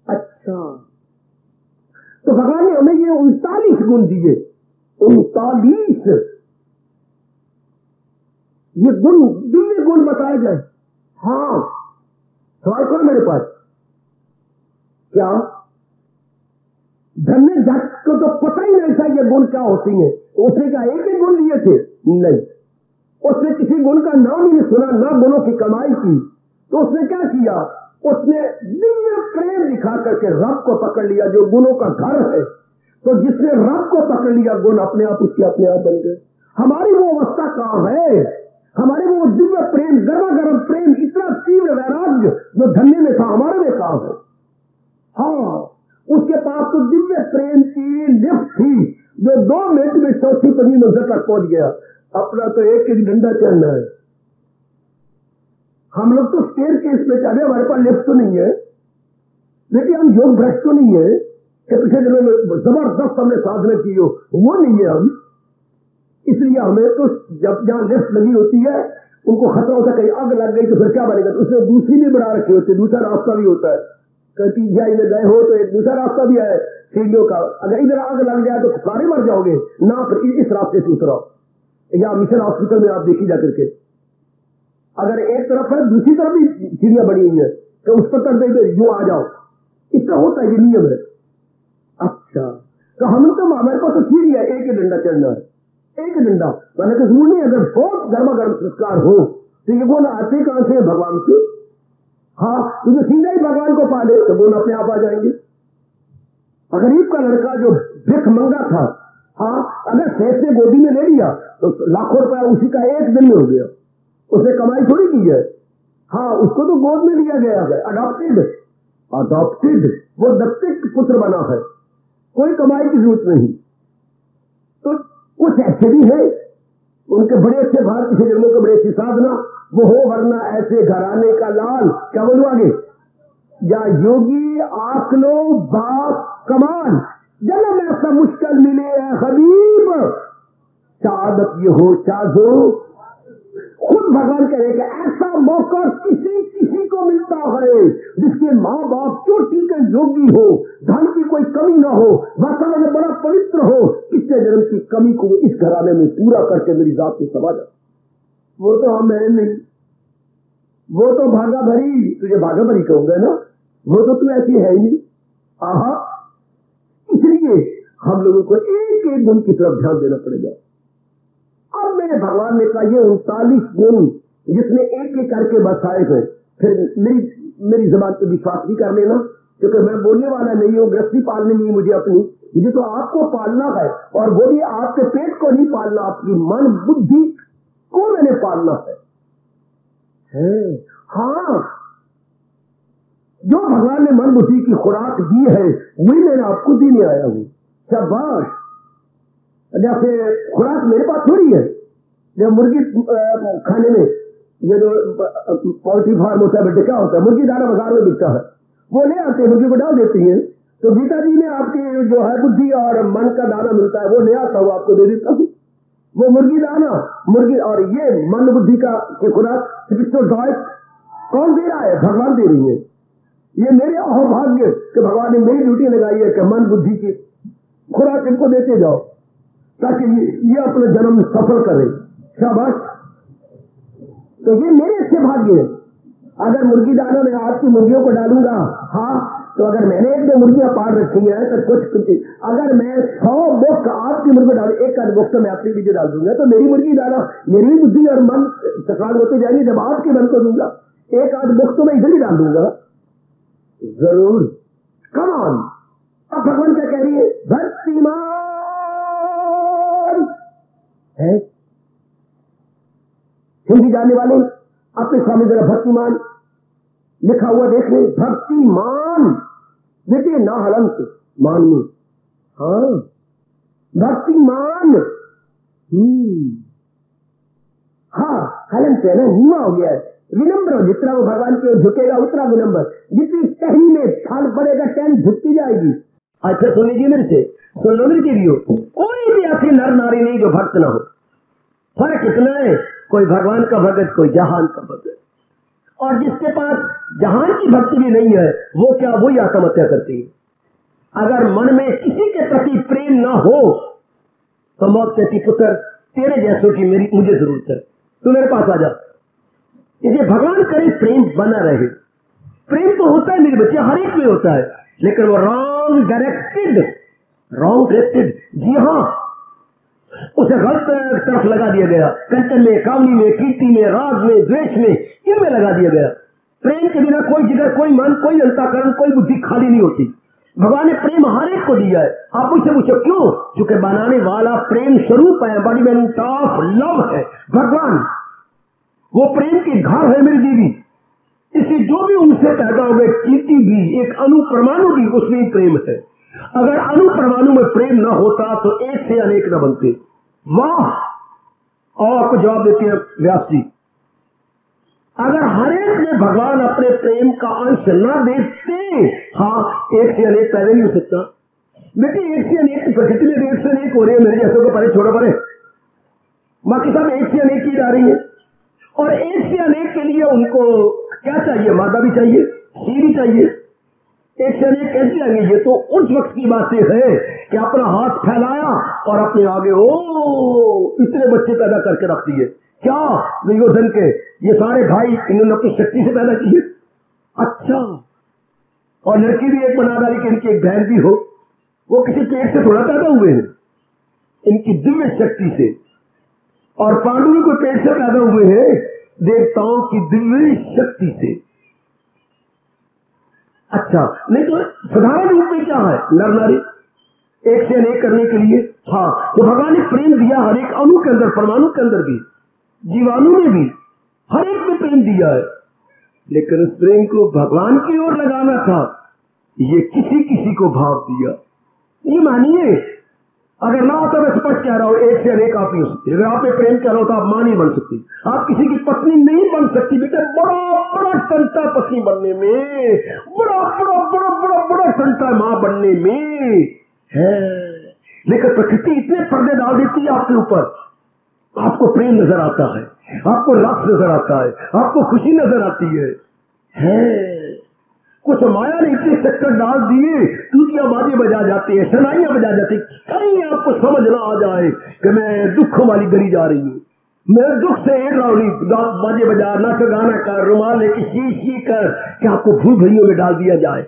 अच्छा, तो भगवान ने हमें ये 39 गुण दिए। 39 ये गुण, दिव्य गुण बताए गए। हाँ, सवाल करो मेरे पास। क्या धन्य जट को तो पता ही नहीं था ये गुण क्या होती हैं। उसने क्या एक ही गुण लिए थे? नहीं, उसने किसी गुण का नाम ही नहीं सुना, ना गुणों की कमाई की। तो उसने क्या किया? उसने दिव्य प्रेम दिखा करके रब को पकड़ लिया, जो गुणों का घर है। तो जिसने रब को पकड़ लिया, गुण अपने आप उसके अपने आप बन गए। हमारी वो अवस्था कहां है? हमारे वो दिव्य प्रेम, गर्मा गर्म प्रेम, इतना तीव्र वैराग्य जो धन्य में था, हमारे में कहां है? हाँ, उसके पास तो दिव्य प्रेम की लिफ्ट थी, जो 2 मिनट में 4थी पदी मंजिल तक पहुंच गया। अपना तो एक डंडा चढ़ना है। हम लोग तो स्टेयर केस पे चढ़े, हमारे पास लिफ्ट तो नहीं है। लेकिन हम योग भ्रष्ट तो नहीं है कि पिछले दिनों में जबरदस्त हमने साधना की हो, वो नहीं है हम। इसलिए हमें तो जब जहां लिफ्ट लगी होती है उनको खतरा होता है कहीं आग लग गई तो फिर क्या बनेगा। उसमें दूसरी भी बढ़ा रखी होती है, दूसरा रास्ता भी होता है। कहीं जाई में गए हो तो एक दूसरा रास्ता भी है सीढ़ियों का। अगर इधर आग लग जाए तो सारे मर जाओगे ना, फिर इस रास्ते से उतरो। या मिशन हॉस्पिटल में आप देखी जाकर के, अगर एक तरफ है दूसरी तरफ भी सीढ़ियां बनी हुई है तो उस पर कर दे यूं आ जाओ। इसका होता है, ये नियम है। अच्छा, तो हम तो हमारे पास तो सीढ़ी है, एक ही डंडा चढ़ना है, एक ही डंडा। मैंने कहा जरूर नहीं, अगर बहुत गर्मा गर्म संस्कार हो तो ये गुण आते कहां से? भगवान से। हाँ, तुझे सीधा ही भगवान को पाले तो गुण अपने आप आ जाएंगे। गरीब का लड़का जो भिख मंगा था, हाँ, अगर सेठ ने गोदी में ले लिया तो लाखों रुपया उसी का एक दिन में हो गया। उसने कमाई थोड़ी की है। हाँ, उसको तो गोद में लिया गया है, अडॉप्टेड, वो दत्तक पुत्र बना है, कोई कमाई की जरूरत नहीं। तो कुछ ऐसे भी है, उनके बड़े अच्छे भार, किसी जन्मों के बड़े अच्छी साधना वो हो, वरना ऐसे घराने का लाल। क्या बोलूं आगे? या योगी आंख लो बाप कमाल, जन्म ऐसा मुश्किल मिले है हबीब, चादत ये हो चादो। खुद भगवान कहेगा ऐसा मौका किसी किसी को मिलता है जिसके माँ बाप चोटी के योगी हो, धन की कोई कमी ना हो, वातावरण बड़ा पवित्र हो, पिछले जन्म की कमी को इस घराने में पूरा करके मेरी जात में समा जा। वो तो हम है नहीं, वो तो भागा भरी, तुझे भागा भरी कहूंगा ना, वो तो तू ऐसी है ही नहीं। आहा, इसलिए हम लोगों को एक एक गुण की तरफ ध्यान देना पड़ेगा। अब मेरे भगवान ने कहा ये 39 गुण जिसने एक एक करके बसाए हैं। फिर मेरी जबान पे विश्वास भी कर लेना, क्योंकि मैं बोलने वाला नहीं हूँ, गृहस्थी पालनी नहीं मुझे अपनी, मुझे तो आपको पालना है। और वो भी आपके पेट को नहीं पालना, आपकी मन बुद्धि किसको मैंने पालना है? हाँ, जो भगवान ने मन बुद्धि की खुराक दी है वही मैंने आपको देने आया हूँ। शाबाश। जैसे खुराक मेरे पास थोड़ी है। जब मुर्गी खाने में ये जो पोल्ट्री फार्म होता है, बेटे क्या होता है, मुर्गी दाना बाजार में बिकता है, वो ले आते हैं, मुर्गी को डाल देती है। तो गीता जी ने आपकी जो है बुद्धि और मन का दाना मिलता है वो ले आता हूँ, आपको दे देता हूँ। वो मुर्गी दाना, मुर्गी और ये मन बुद्धि का खुराक स्पिरिचुअल डाइट कौन दे रहा है? भगवान दे रही है। ये मेरे अहोभाग्य कि भगवान ने मेरी ड्यूटी लगाई है कि मन बुद्धि की खुराक इनको देते जाओ ताकि ये अपना जन्म सफल करे। शाबाश। तो ये मेरे अच्छे भाग्य है। अगर मुर्गी दाना में आपकी मुर्गियों को डालूंगा, हाँ, तो अगर मैंने 1-2 मुर्गियां पाल रखी हैं तो कुछ अगर मैं 100 बुक आपकी मुर्गी डालू, एक आध बुक तो मैं अपनी बीजे डाल दूंगा, तो मेरी मुर्गी दाना, मेरी बुद्धि और मन सफल होते जाएंगे। जब आपके मन को दूंगा, एक आध बुक तो मैं इधर ही डाल दूंगा जरूर। Come on. अब भगवान क्या कह रही है? भक्तिमान है। हिंदी जानने वाले अपने स्वामी जरा भक्तिमान लिखा हुआ देख ले। भक्तिमान बेटे ना हलंत मान में। हाँ, भक्तिमान। हाँ, हलंत है ना, नीवा हो गया है। विनम्र, जितना वो भगवान के झुकेगा उतना विनम्र। जितनी टहनी में छाल पड़ेगा टहनी झुकती जाएगी। अच्छा सुन लीजिए मेरे से, सुन लो मेरी वीडियो। कोई भी ऐसी नर नारी नहीं जो भक्त ना हो। फर्क इतना है, कोई भगवान का भगत, कोई जहान का भगत। और जिसके पास जहान की भक्ति भी नहीं है वो क्या, वही आत्महत्या करती है। अगर मन में किसी के प्रति प्रेम ना हो तो मौत कहती पुत्र तेरे जैसों की मुझे जरूरत है, तू मेरे पास आ जा। इसे भगवान करे प्रेम बना रहे। प्रेम तो होता है मेरे बच्चे, हर एक में होता है, लेकिन वो रॉन्ग डायरेक्टेड। जी हाँ, उसे गलत तरफ लगा दिया गया। कंचन में, कामनी में, कीर्ति में, राग में, द्वेष में, इनमें लगा दिया गया। प्रेम के बिना कोई जिगर, कोई मन, कोई अंतःकरण, कोई बुद्धि खाली नहीं होती। भगवान ने प्रेम हर एक को दिया है। आप मुझसे पूछो क्यों? क्योंकि बनाने वाला प्रेम स्वरूप है, एम्बॉडीमेंट ऑफ लव है भगवान। वो प्रेम की घर है मेरी देवी। इसी जो भी उनसे पैदा हो गए, कीर्ति भी, एक अणु परमाणु भी, उसमें ही प्रेम है। अगर अणु परमाणु में प्रेम न होता तो एक से अनेक न बनते। वाह। और आपको जवाब देते हैं व्यास जी, अगर हर एक में भगवान अपने प्रेम का अंश न देते, हाँ, एक से अनेक पैदा नहीं हो सकता। बेटे एक से अनेक प्रकृति में एक से अनेक हो रही है, मेरे जैसे को परे छोड़ो परे, बाकी सब एक से अनेक की जा रही है। और एक से अनेक के लिए उनको क्या चाहिए? मादा भी चाहिए, सी भी चाहिए। एक से अनेक कैसे आएंगे? ये तो उस वक्त की बातें है कि अपना हाथ फैलाया और अपने आगे इतने बच्चे पैदा करके रख दिए। क्या दुर्योधन के ये सारे भाई इन्होंने अपनी शक्ति से पैदा किए? अच्छा, और लड़की भी एक बना डाली कि इनकी एक बहन भी हो। वो किसी पेट से थोड़ा पैदा हुए हैं, इनकी दिव्य शक्ति से। और पांडु भी कोई पेट से पैदा हुए हैं, देवताओं की दिव्य शक्ति से। अच्छा, नहीं तो साधारण रूप में क्या है? नर नारी एक से अनेक करने के लिए। हाँ, तो भगवान ने प्रेम दिया हर एक अणु के अंदर, परमाणु के अंदर भी, जीवाणु में भी, हर एक में प्रेम दिया है। लेकिन उस प्रेम को भगवान की ओर लगाना था, ये किसी किसी को भाव दिया। ये मानिए, अगर ना होता, मैं स्पष्ट कह रहा हूं, एक से अनेक आप नहीं हो सकते। अगर आप में प्रेम कह रहा हो तो आप मां नहीं बन सकती, आप किसी की पत्नी नहीं बन सकती। बेटा बड़ा टंटा पत्नी बनने में, बड़ा टंटा मां बनने में है। लेकिन प्रकृति इतने पर्दे डाल देती है आपके ऊपर, आपको प्रेम नजर आता है, आपको रस नजर आता है, आपको खुशी नजर आती है। कुछ माया ने इतने चक्कर डाल दिए, टूटियां बाजी बजा जाती है, शनाइयां बजा जाती, कहीं आपको समझ ना आ जाए कि मैं दुखों वाली गली जा रही हूँ, मैं दुख से एड़ रहा हूँ, बाजे बजा, नाच गाना कर, रुमाल लेके शी कर, कि आपको भूल भुलैयों में डाल दिया जाए।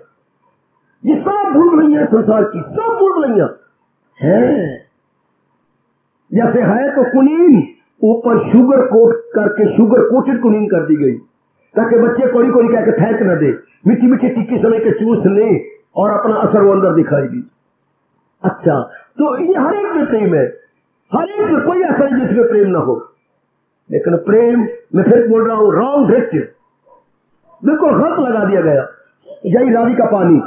ये सब भूल भुलैया संसार की, सब भूल भुलैया है। जैसे है तो कुनीन ऊपर शुगर कोट करके, शुगर कोटेड कुनीन कर दी गई ताकि बच्चे कोड़ी कोड़ी कहकर फेंक न दे, मीठी मीठी टिक्की समय के चूस ले और अपना असर वो अंदर दिखाएगी। अच्छा, तो ये हर एक में प्रेम है, हर एक में, कोई ऐसा नहीं जिसमें प्रेम ना हो। लेकिन प्रेम, मैं फिर बोल रहा हूं, रॉन्ग डायरेक्टिव, बिल्कुल गलत लगा दिया गया। यही रावी का पानी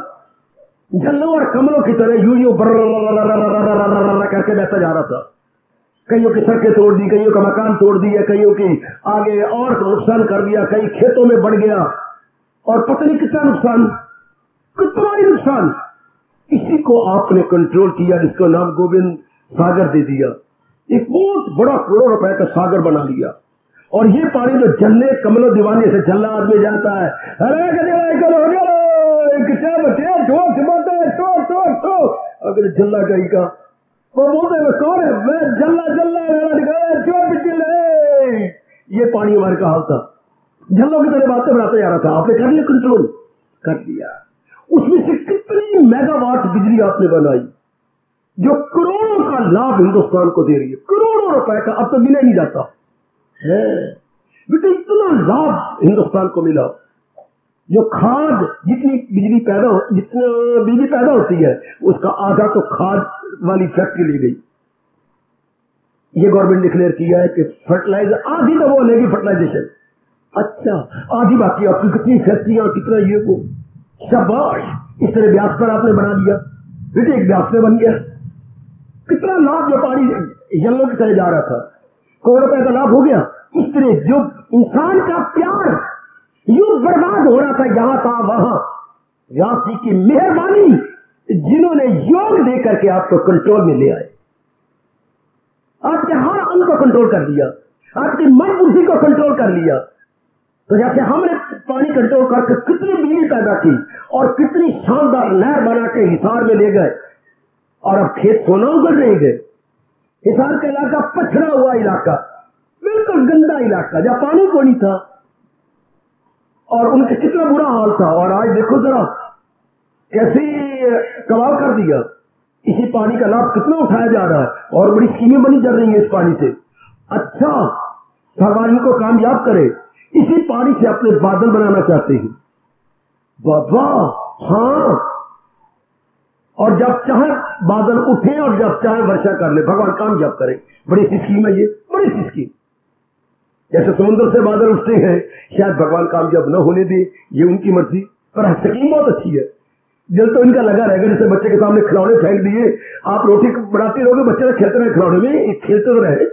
झल्लों और कमलों की तरह यूं यूं करके बहता जा रहा था। कईयों की सड़कें तोड़ दी, कईयों का मकान तोड़ दिया, कईयों की आगे और नुकसान कर दिया, कई खेतों में बढ़ गया, और पता नहीं कितना नुकसान, कितना ही नुकसान। इसी को आपने कंट्रोल किया, जिसको नाम गोविंद सागर दे दिया, एक बहुत बड़ा करोड़ों रुपए का सागर बना लिया। और ये पानी जो जलने कमलों दीवाने से जल्ला आदमी जाता है, अरे अगर जल्ला गई का वो बोलते हैं कौन है, मैं जल्ला जल्ला ये पानी हमारे का हाल था। जल्लों की तरह बातें बनाते जा रहा था। आपने कर लिया कंट्रोल, कर दिया। उसमें से कितनी मेगावाट बिजली आपने बनाई, जो करोड़ों का लाभ हिंदुस्तान को दे रही है, करोड़ों रुपए का। अब तो गिना नहीं जाता है बेटे, इतना लाभ हिंदुस्तान को मिला। जो खाद, जितनी बिजली पैदा होती है, उसका आधा तो खाद वाली फैक्ट्री ले गई। ये गवर्नमेंट डिक्लेयर किया है कि फर्टिलाइजर आधी तो वो लेगी फर्टिलाइजेशन, अच्छा आधी बाकी आपकी कितनी फैक्ट्रियां, कितना ये को, शाबाश। इस तरह ब्यास पर आपने बना दिया बेटे, एक ब्यास में बन गया। कितना लाभ, जो पानी जल्लों की तरह जा रहा था, करोड़ों रुपए का लाभ हो गया। इस तरह जो इंसान का प्यार यूं बर्बाद हो रहा था, यहां था वहां, व्यास जी की मेहरबानी, जिन्होंने योग दे करके आपको कंट्रोल में ले आए, आपके हर अंग को कंट्रोल कर दिया, आपकी मन बुद्धि को कंट्रोल कर लिया। तो जैसे हमने पानी कंट्रोल करके कितनी बिजली पैदा की और कितनी शानदार नहर बना के हिसार में ले गए, और अब खेत सोना उगल रहे गए। हिसार का इलाका पछड़ा हुआ इलाका, बिल्कुल गंदा इलाका, जहां पानी को नहीं था, और उनका कितना बुरा हाल था। और आज देखो जरा कैसे कमाल कर दिया, इसी पानी का लाभ कितना उठाया जा रहा है, और बड़ी स्कीमें बनी चल रही है इस पानी से। अच्छा, भगवान इनको कामयाब करे। इसी पानी से अपने बादल बनाना चाहते हैं बाबा, हाँ। और जब चाहे बादल उठे और जब चाहे वर्षा कर ले, भगवान कामयाब करे। बड़ी सी स्कीम है ये, बड़ी सी स्कीम। जैसे समुद्र से बादल उठते हैं, शायद भगवान कामयाब न होने दे, ये उनकी मर्जी, पर स्कीम बहुत अच्छी है। दिल तो इनका लगा रहेगा, जैसे बच्चे के सामने खिलौने फेंक दिए, आप रोटी बनाते रहोगे, बच्चे खेलते रहे खिलौने में, खेलते तो रहे,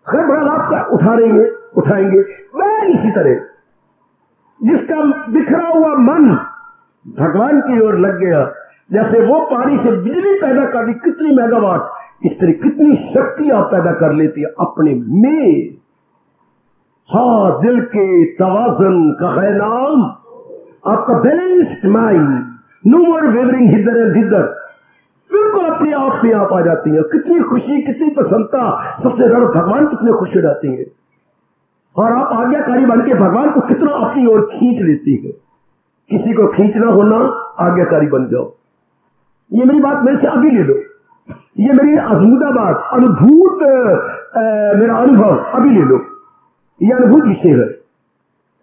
खैर बड़ा लाभ उठा रही है, उठाएंगे। वह इसी तरह जिसका बिखरा हुआ मन भगवान की ओर लग गया, जैसे वो पानी से बिजली पैदा कर दी, कितनी मेगावाट, इस तरह कितनी शक्ति आप पैदा कर लेती है अपने में। हाँ, दिल के तवाज़ुन का है नाम, आपका balanced mind, no more wavering hither and hither, बिल्कुल अपने आप में आप आ जाती है। कितनी खुशी, कितनी प्रसन्नता, सबसे ज्यादा भगवान कितने खुश हो जाती है, और आप आज्ञाकारी बन के भगवान को कितना अपनी ओर खींच लेती है। किसी को खींचना होना, आज्ञाकारी बन जाओ। ये मेरी बात मेरे से अभी ले लो, ये मेरी आजमूदा बात, अनुभूत मेरा अनुभव अभी ले लो, ये अनुभूत विषय है।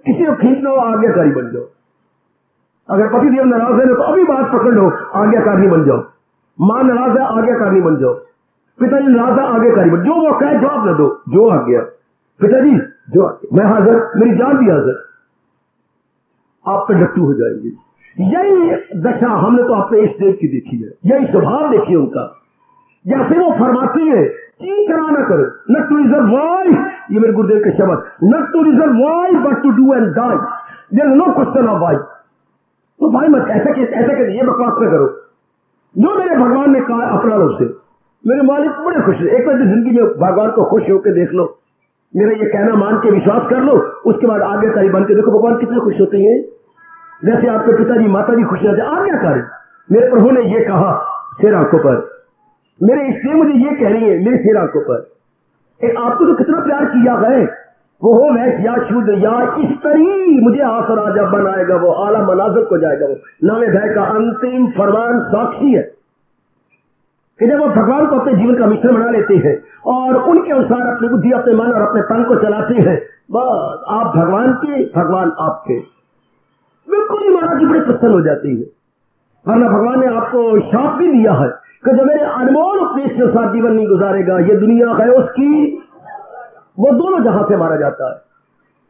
किसी को खींचना हो, आज्ञाकारी बन जाओ। अगर पति देव नाराज है तो अभी बात पकड़ लो, आज्ञाकारी बन जाओ। मां नाराज है, आज्ञाकारी बन जाओ। पिताजी नाराज है, आज्ञाकारी बन, जो वो कहे जवाब न दो, जो आ गया पिताजी, जो मैं हाजिर, मेरी जान भी हाजिर, आप पे डट्टू हो जाएंगे। यही दशा हमने तो अपने इस देव की देखी है, यही स्वभाव देखिए उनका। जैसे वो फरमाती है, चीखना न करो, नॉट टू रिजर्व वाई, ये मेरे गुरुदेव के शब्द, not to reserve why but to do and die, there is no question of why. तो भाई मत ऐसा कैसे ये बकवास न करो, जो मेरे भगवान ने कहा अपना लो से। मेरे मालिक बड़े खुश है। एक बार जिंदगी में भगवान को खुश होकर देख लो, मेरा ये कहना मान के विश्वास कर लो, उसके बाद आज्ञाकारी बन के देखो भगवान कितने खुश होते हैं। जैसे आपके पिताजी माताजी खुश रहते, आज्ञाकारी, मेरे प्रभु ने ये कहा सिर आंखों पर, मेरे स्त्री मुझे ये कह रही है मेरे सिर आंखों पर। आपको तो कितना प्यार किया है, वो हो वैश्य या शूद्र या स्त्री, मुझे आसरा जब बनाएगा वो आला मनाजिर को जाएगा। वो नामे भय का अंतिम फरमान साक्षी है कि जब वो भगवान को अपने जीवन का मिश्रण बना लेते हैं और उनके अनुसार अपनी बुद्धि, अपने मन और अपने तन को चलाते हैं, बस आप भगवान के, भगवान आपके, बिल्कुल ही महाराज जी बड़े प्रसन्न हो जाती है। वरना भगवान ने आपको शाप भी दिया है कि जो मेरे अनमोल उपदेश के साथ जीवन नहीं गुजारेगा, ये दुनिया है उसकी, वो दोनों जहां से मारा जाता है,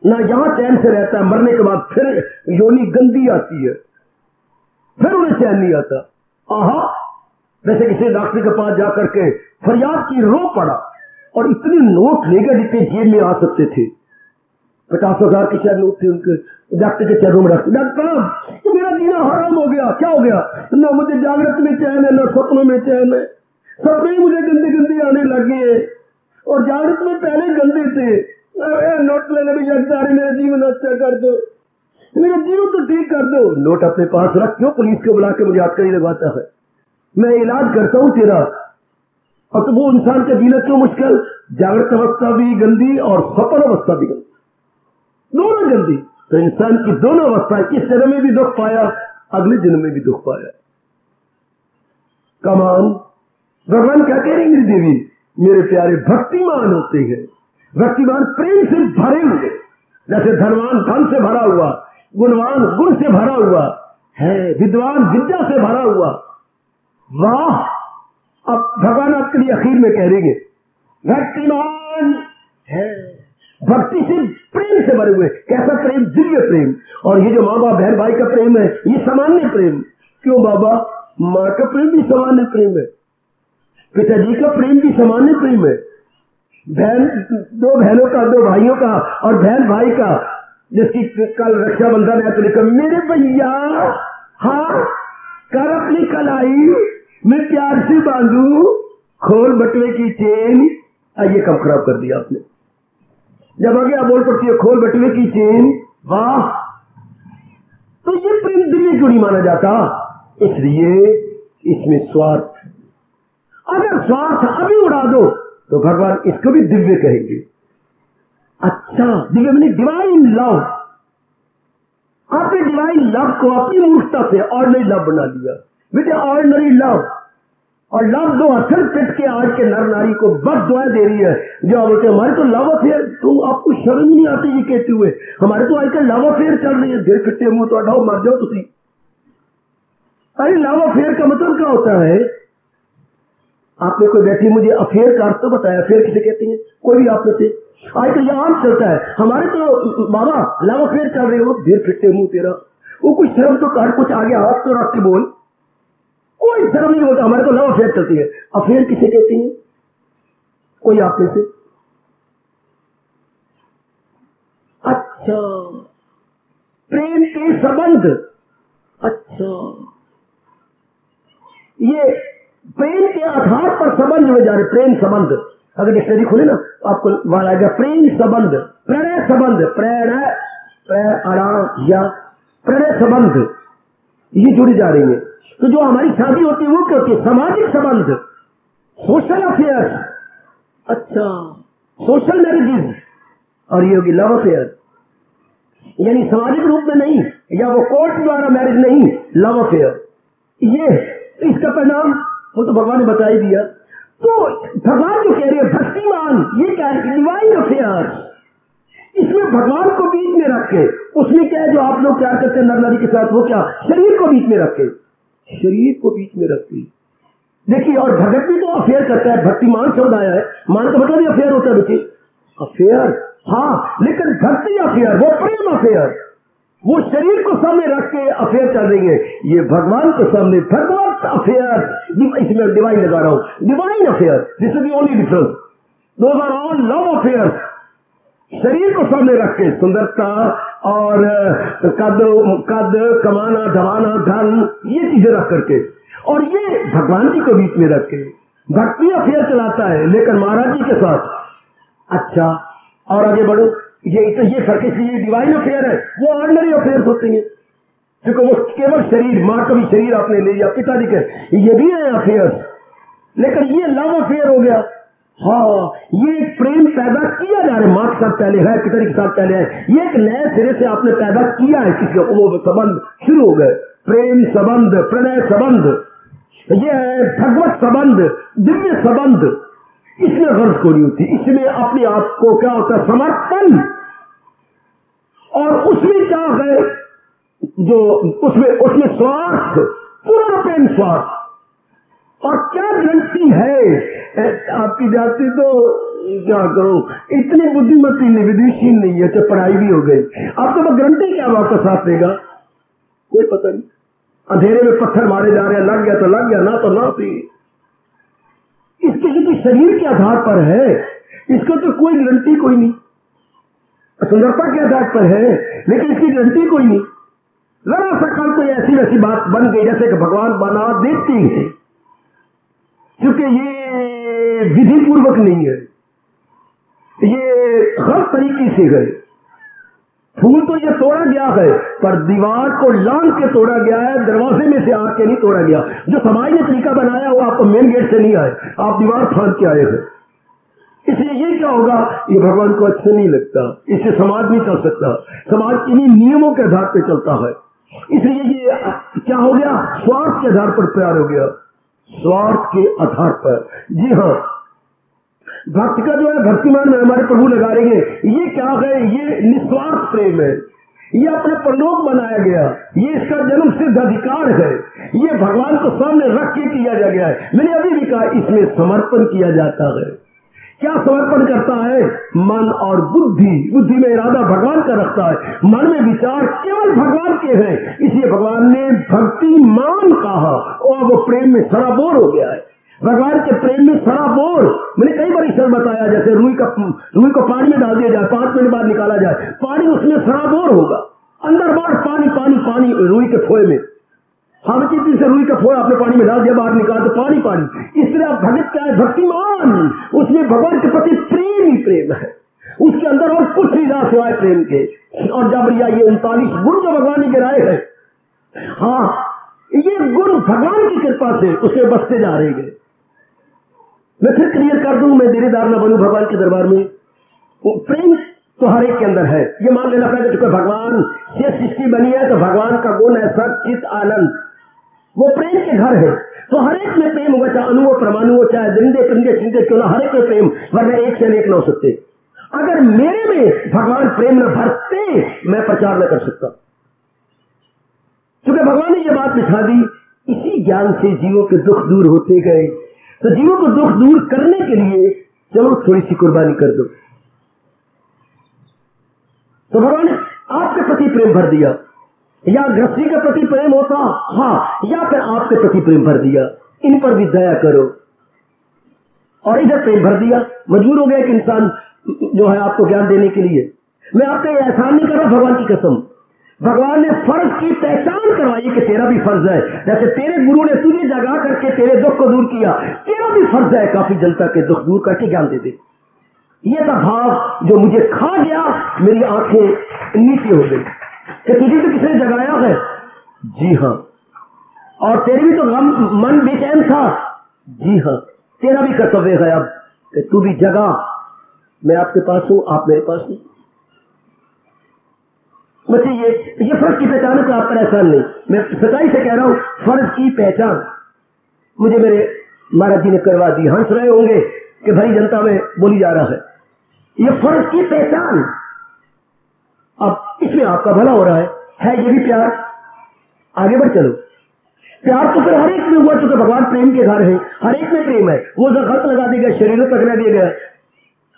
ना यहां चैन से रहता है, मरने के बाद फिर योनि गंदी आती है, फिर उन्हें चैन नहीं आता। आहा, वैसे किसी डॉक्टर के पास जाकर के फरियाद की, रो पड़ा और इतने नोट ले गए जितने जेब में आ सकते थे, 50,000 के शायद नोट थे उनके। डॉक्टर के चरणों में रखते, डॉक्टर साहब मेरा जीना हराम हो गया। क्या हो गया? ना मुझे जागृत में चैन है, ना सपनों में चैन है, सपने मुझे गंदे गंदे आने लगे और जागृत में पहले गंदे थे। नोट लेने में यकदारी, मेरा जीवन अच्छा कर दो, मेरा जीवन तो ठीक कर दो। नोट अपने पास रख, क्यों पुलिस को बुला के मुझे हथकड़ी लगवाता है? मैं इलाज करता हूं तेरा। और तो वो इंसान का जीना क्यों मुश्किल? जागृत अवस्था भी गंदी और सपन अवस्था भी गंदी, दोनों गंदी। तो इंसान की दोनों अवस्थाएं, इस जन्म में भी दुख पाया, अगले जन्म में भी दुख पाया। कमान भगवान क्या कह रहे हैं? मेरी देवी, मेरे प्यारे भक्तिमान होते हैं, भक्तिमान प्रेम से भरे हुए, जैसे धनवान धन से भरा हुआ, गुणवान गुण से भरा हुआ है, विद्वान विद्या से भरा हुआ। वाह! अब भगवान आपके लिए आखिर में कह रहे हैं, भक्तिमान है, भक्ति से प्रेम से भरे हुए। कैसा प्रेम? दिव्य प्रेम। और ये जो माँ बाप बहन भाई का प्रेम है, ये सामान्य प्रेम। क्यों बाबा? माँ का प्रेम भी सामान्य प्रेम है, पिताजी का प्रेम भी सामान्य प्रेम है, बहन, दो बहनों का, दो भाइयों का और बहन भाई का, जिसकी कल रक्षाबंधन है तो लिखा, मेरे भैया हाँ कर अपनी कलाई मैं प्यार से बांधू, खोल बटुए की चेन। ये कब खराब कर दिया आपने? जब आगे आप बोल पड़ती है खोल बटुए की चेन, वाह! तो ये प्रेम दिव्य क्यों नहीं माना जाता? इसलिए इसमें स्वार्थ। अगर स्वार्थ अभी उड़ा दो तो भगवान इसको भी दिव्य कहेंगे। अच्छा, दिव्य मैंने डिवाइन लव। आपने डिवाइन लव को अपनी मूर्खता से ऑर्डिनरी लव बना लिया। बेटे ऑर्डिनरी लव और लव दो अथर पिट के आज के नर नारी को बद दुआएं दे रही है। जो बोलते हमारे तो लव अफेयर, तुम आपको शर्म नहीं आती ये कहते हुए, हमारे तो आजकल लव अफेयर चल रही है। गिर फिटे मुंह तो हटाओ, मर जाओ तुसी। अरे लव अफेयर का मतलब क्या होता है? आपने कोई बैठी मुझे अफेयर का अर्थ तो बताया। अफेयर किसे कहते हैं? कोई भी आप में से आजकल यह आम चलता है, हमारे तो बाबा लव अफेयर चल रहे हो। गिर फिटे मुंह तेरा, वो कुछ शर्म तो कर, कुछ आगे हाथ तो रख के बोल। कोई शर्म नहीं बोलता, हमारे तो लव अफेयर चलती है। अफेयर किसे कहते हैं? कोई आप में से? अच्छा, प्रेम के संबंध। अच्छा, ये प्रेम के आधार पर संबंध में जा रहे। प्रेम संबंध, अगर डिक्शनरी खोले ना आपको वहां आएगा प्रेम संबंध, प्रणय संबंध, प्रणय या प्रणय संबंध, ये जुड़ी जा रही है। तो जो हमारी शादी होती है वो क्या होती है? सामाजिक संबंध, सोशल अफेयर। अच्छा, सोशल मैरिजेज। और ये होगी लव अफेयर, यानी सामाजिक रूप में नहीं, या वो कोर्ट द्वारा मैरिज नहीं, लव अफेयर। ये इसका परिणाम वो तो भगवान ने बता ही दिया। तो भगवान जो कह रहे हैं भक्तिमान, ये क्या है? Divine affair. इसमें भगवान को बीच में रख के, उसमें क्या है जो आप लोग प्यार करते हैं नर नारी के साथ, वो क्या? शरीर को बीच में रख के, शरीर को बीच में रख के। देखिए, और भगत भी तो अफेयर करता है। भक्तिमान शब्द आया है, मान का मतलब ही अफेयर होता है बच्चे। अफेयर हाँ, लेकिन भक्ति अफेयर, वो प्रेम अफेयर, वो शरीर को सामने रख के अफेयर चल रही है। ये भगवान को सामने भगवत अफेयर, इसमें डिवाइन लगा रहा हूं, divine affair. This is the only difference. Those are all love affair. शरीर को सामने रख के, सुंदरता और कद कमाना धमाना धन, ये चीजें रख करके, और ये भगवान जी को बीच में रख के भक्ति अफेयर चलाता है, लेकिन महाराज जी के साथ। अच्छा, और आगे बढ़ो। ये फर्क इसलिए डिवाइन अफेयर है, वो ऑर्डिनरी अफेयर होते हैं, क्योंकि वो केवल शरीर, माँ का भी शरीर आपने ले लिया, पिताजी के, ये भी है अफेयर। लेकिन ये लव अफेयर हो गया। हाँ, ये प्रेम पैदा किया जा रहा है, माँ के साथ पहले है, पिताजी के साथ पहले है, ये एक नए सिरे से आपने पैदा किया है किसी को, वो संबंध शुरू हो गए। प्रेम संबंध, प्रणय संबंध, ये है भगवत संबंध, दिव्य संबंध। इसमें गर्ज खोनी होती, इसमें अपने आप को क्या होता है? समर्पण। और उसमें क्या है? जो उसमें स्वार्थ, पूरा प्रेम स्वार्थ। और क्या गारंटी है? आपकी जाति तो क्या करूं, इतनी बुद्धिमती विदुषी नहीं है, तो पढ़ाई भी हो गई। अब तो वो गारंटी क्या वापस साथ देगा, कोई पता नहीं। अंधेरे में पत्थर मारे जा रहे हैं, लग गया तो लग गया, ना तो ना थी। इसके लिए तो शरीर के आधार पर है, इसको तो कोई गारंटी कोई नहीं। सुंदरता के आधार पर है, लेकिन इसकी गारंटी कोई नहीं। जरा सा कल कोई ऐसी वैसी बात बन गई जैसे कि भगवान बना देते हैं, क्योंकि ये विधि पूर्वक नहीं है, ये हर तरीके से है। फूल तो ये तोड़ा गया है, पर दीवार को लांग के तोड़ा गया है, दरवाजे में से आके नहीं तोड़ा गया। जो समाज ने तरीका बनाया वो आप मेन गेट से नहीं आए, आप दीवार फांद के आए हैं। इसलिए ये क्या होगा, ये भगवान को अच्छा नहीं लगता, इससे समाज नहीं चल सकता। समाज इन्हीं नियमों के आधार पर चलता है। इसलिए ये क्या हो गया, स्वार्थ के आधार पर प्यार हो गया, स्वार्थ के आधार पर। जी हाँ, भक्त का जो है भक्तिमान में हमारे प्रभु लगा रहे हैं, ये क्या है, ये निस्वार्थ प्रेम है, ये अपने परलोक बनाया गया, ये इसका जन्म सिद्ध अधिकार है, ये भगवान को सामने रख के किया जा गया है। मैंने अभी भी कहा, इसमें समर्पण किया जाता है। क्या समर्पण करता है, मन और बुद्धि। बुद्धि में इरादा भगवान का रखता है, मन में विचार केवल भगवान के हैं। इसलिए भगवान ने भक्तिमान कहा और वो प्रेम में सराबोर हो गया है। भगवान के प्रेम में सराबोर, मैंने कई बार ईश्वर बताया, जैसे रुई को पानी में डाल दिया जाए, 5 मिनट बाद निकाला जाए, पानी उसमें सराबोर होगा, अंदर बाहर पानी पानी पानी। रुई के फोए में हम चीज से रुई का फोड़ा अपने पानी में डाल दिया, बाहर निकाल तो पानी पानी। इस तरह भगत क्या है, भक्तिमान, उसमें भगवान के प्रति प्रेम ही प्रेम है, उसके अंदर और कुछ नहीं रहा सिवाय प्रेम के। और जब ये 39 गुण जो भगवान ने गिराए हैं, हाँ, ये गुण भगवान की कृपा से उसे बसते जा रहे हैं। मैं फिर क्लियर कर दूं, मैं देरीदार न बनूं भगवान के दरबार में। प्रेम तो हर एक के अंदर है, ये मान लेना पड़ेगा। क्योंकि भगवान से सृष्टि बनी है तो भगवान का गुण है सचित आनंद, वो प्रेम के घर है। तो हर एक में प्रेम होगा, चाहे अणु हो परमाणु हो, चाहे जिंदे पिंडे चिंते क्यों ना, हर एक में प्रेम, वरना एक से एक न हो सकते। अगर मेरे में भगवान प्रेम न भरते, मैं प्रचार न कर सकता। क्योंकि भगवान ने ये बात बिठा दी, इसी ज्ञान से जीवों के दुख दूर होते गए। तो जीवों को दुख दूर करने के लिए चलो थोड़ी सी कुर्बानी कर दो। तो भगवान ने आपके प्रति प्रेम भर दिया, या गृहस्थी के प्रति प्रेम होता, हाँ, या फिर आपके प्रति प्रेम भर दिया, इन पर भी दया करो। और इधर प्रेम भर दिया, मजबूर हो गया कि इंसान जो है आपको ज्ञान देने के लिए। मैं आपका एहसान नहीं कर रहा, भगवान की कसम। भगवान ने फर्ज की पहचान करवाई कि तेरा भी फर्ज है। जैसे तेरे गुरु ने तुझे जगा करके तेरे दुख को दूर किया, तेरा भी फर्ज है काफी जनता के दुख दूर करके ज्ञान दे दे। ये था भाव जो मुझे खा गया, मेरी आंखें नीचे हो गई कि तुझे तो किसने जगाया है। जी हाँ, और तेरी भी तो मन बेचैन था। जी हाँ, तेरा भी कर्तव्य है अब कि तू भी जगा। मैं आपके पास हूं, आप मेरे पास हूं। मुझे ये फर्ज की पहचान को आप पर एहसान नहीं, मैं सच्चाई से कह रहा हूं, फर्ज की पहचान मुझे मेरे महाराज जी ने करवा दी। हंस रहे होंगे कि भरी जनता में बोली जा रहा है, ये फर्ज की पहचान। अब इसमें आपका भला हो रहा है ये भी प्यार। आगे बढ़ चलो, प्यार तो फिर हर एक में हुआ, चूंकि भगवान प्रेम के घर है, हर एक में प्रेम है। वो जगत लगा दिया गया, शरीरों तक लगा दिया गया,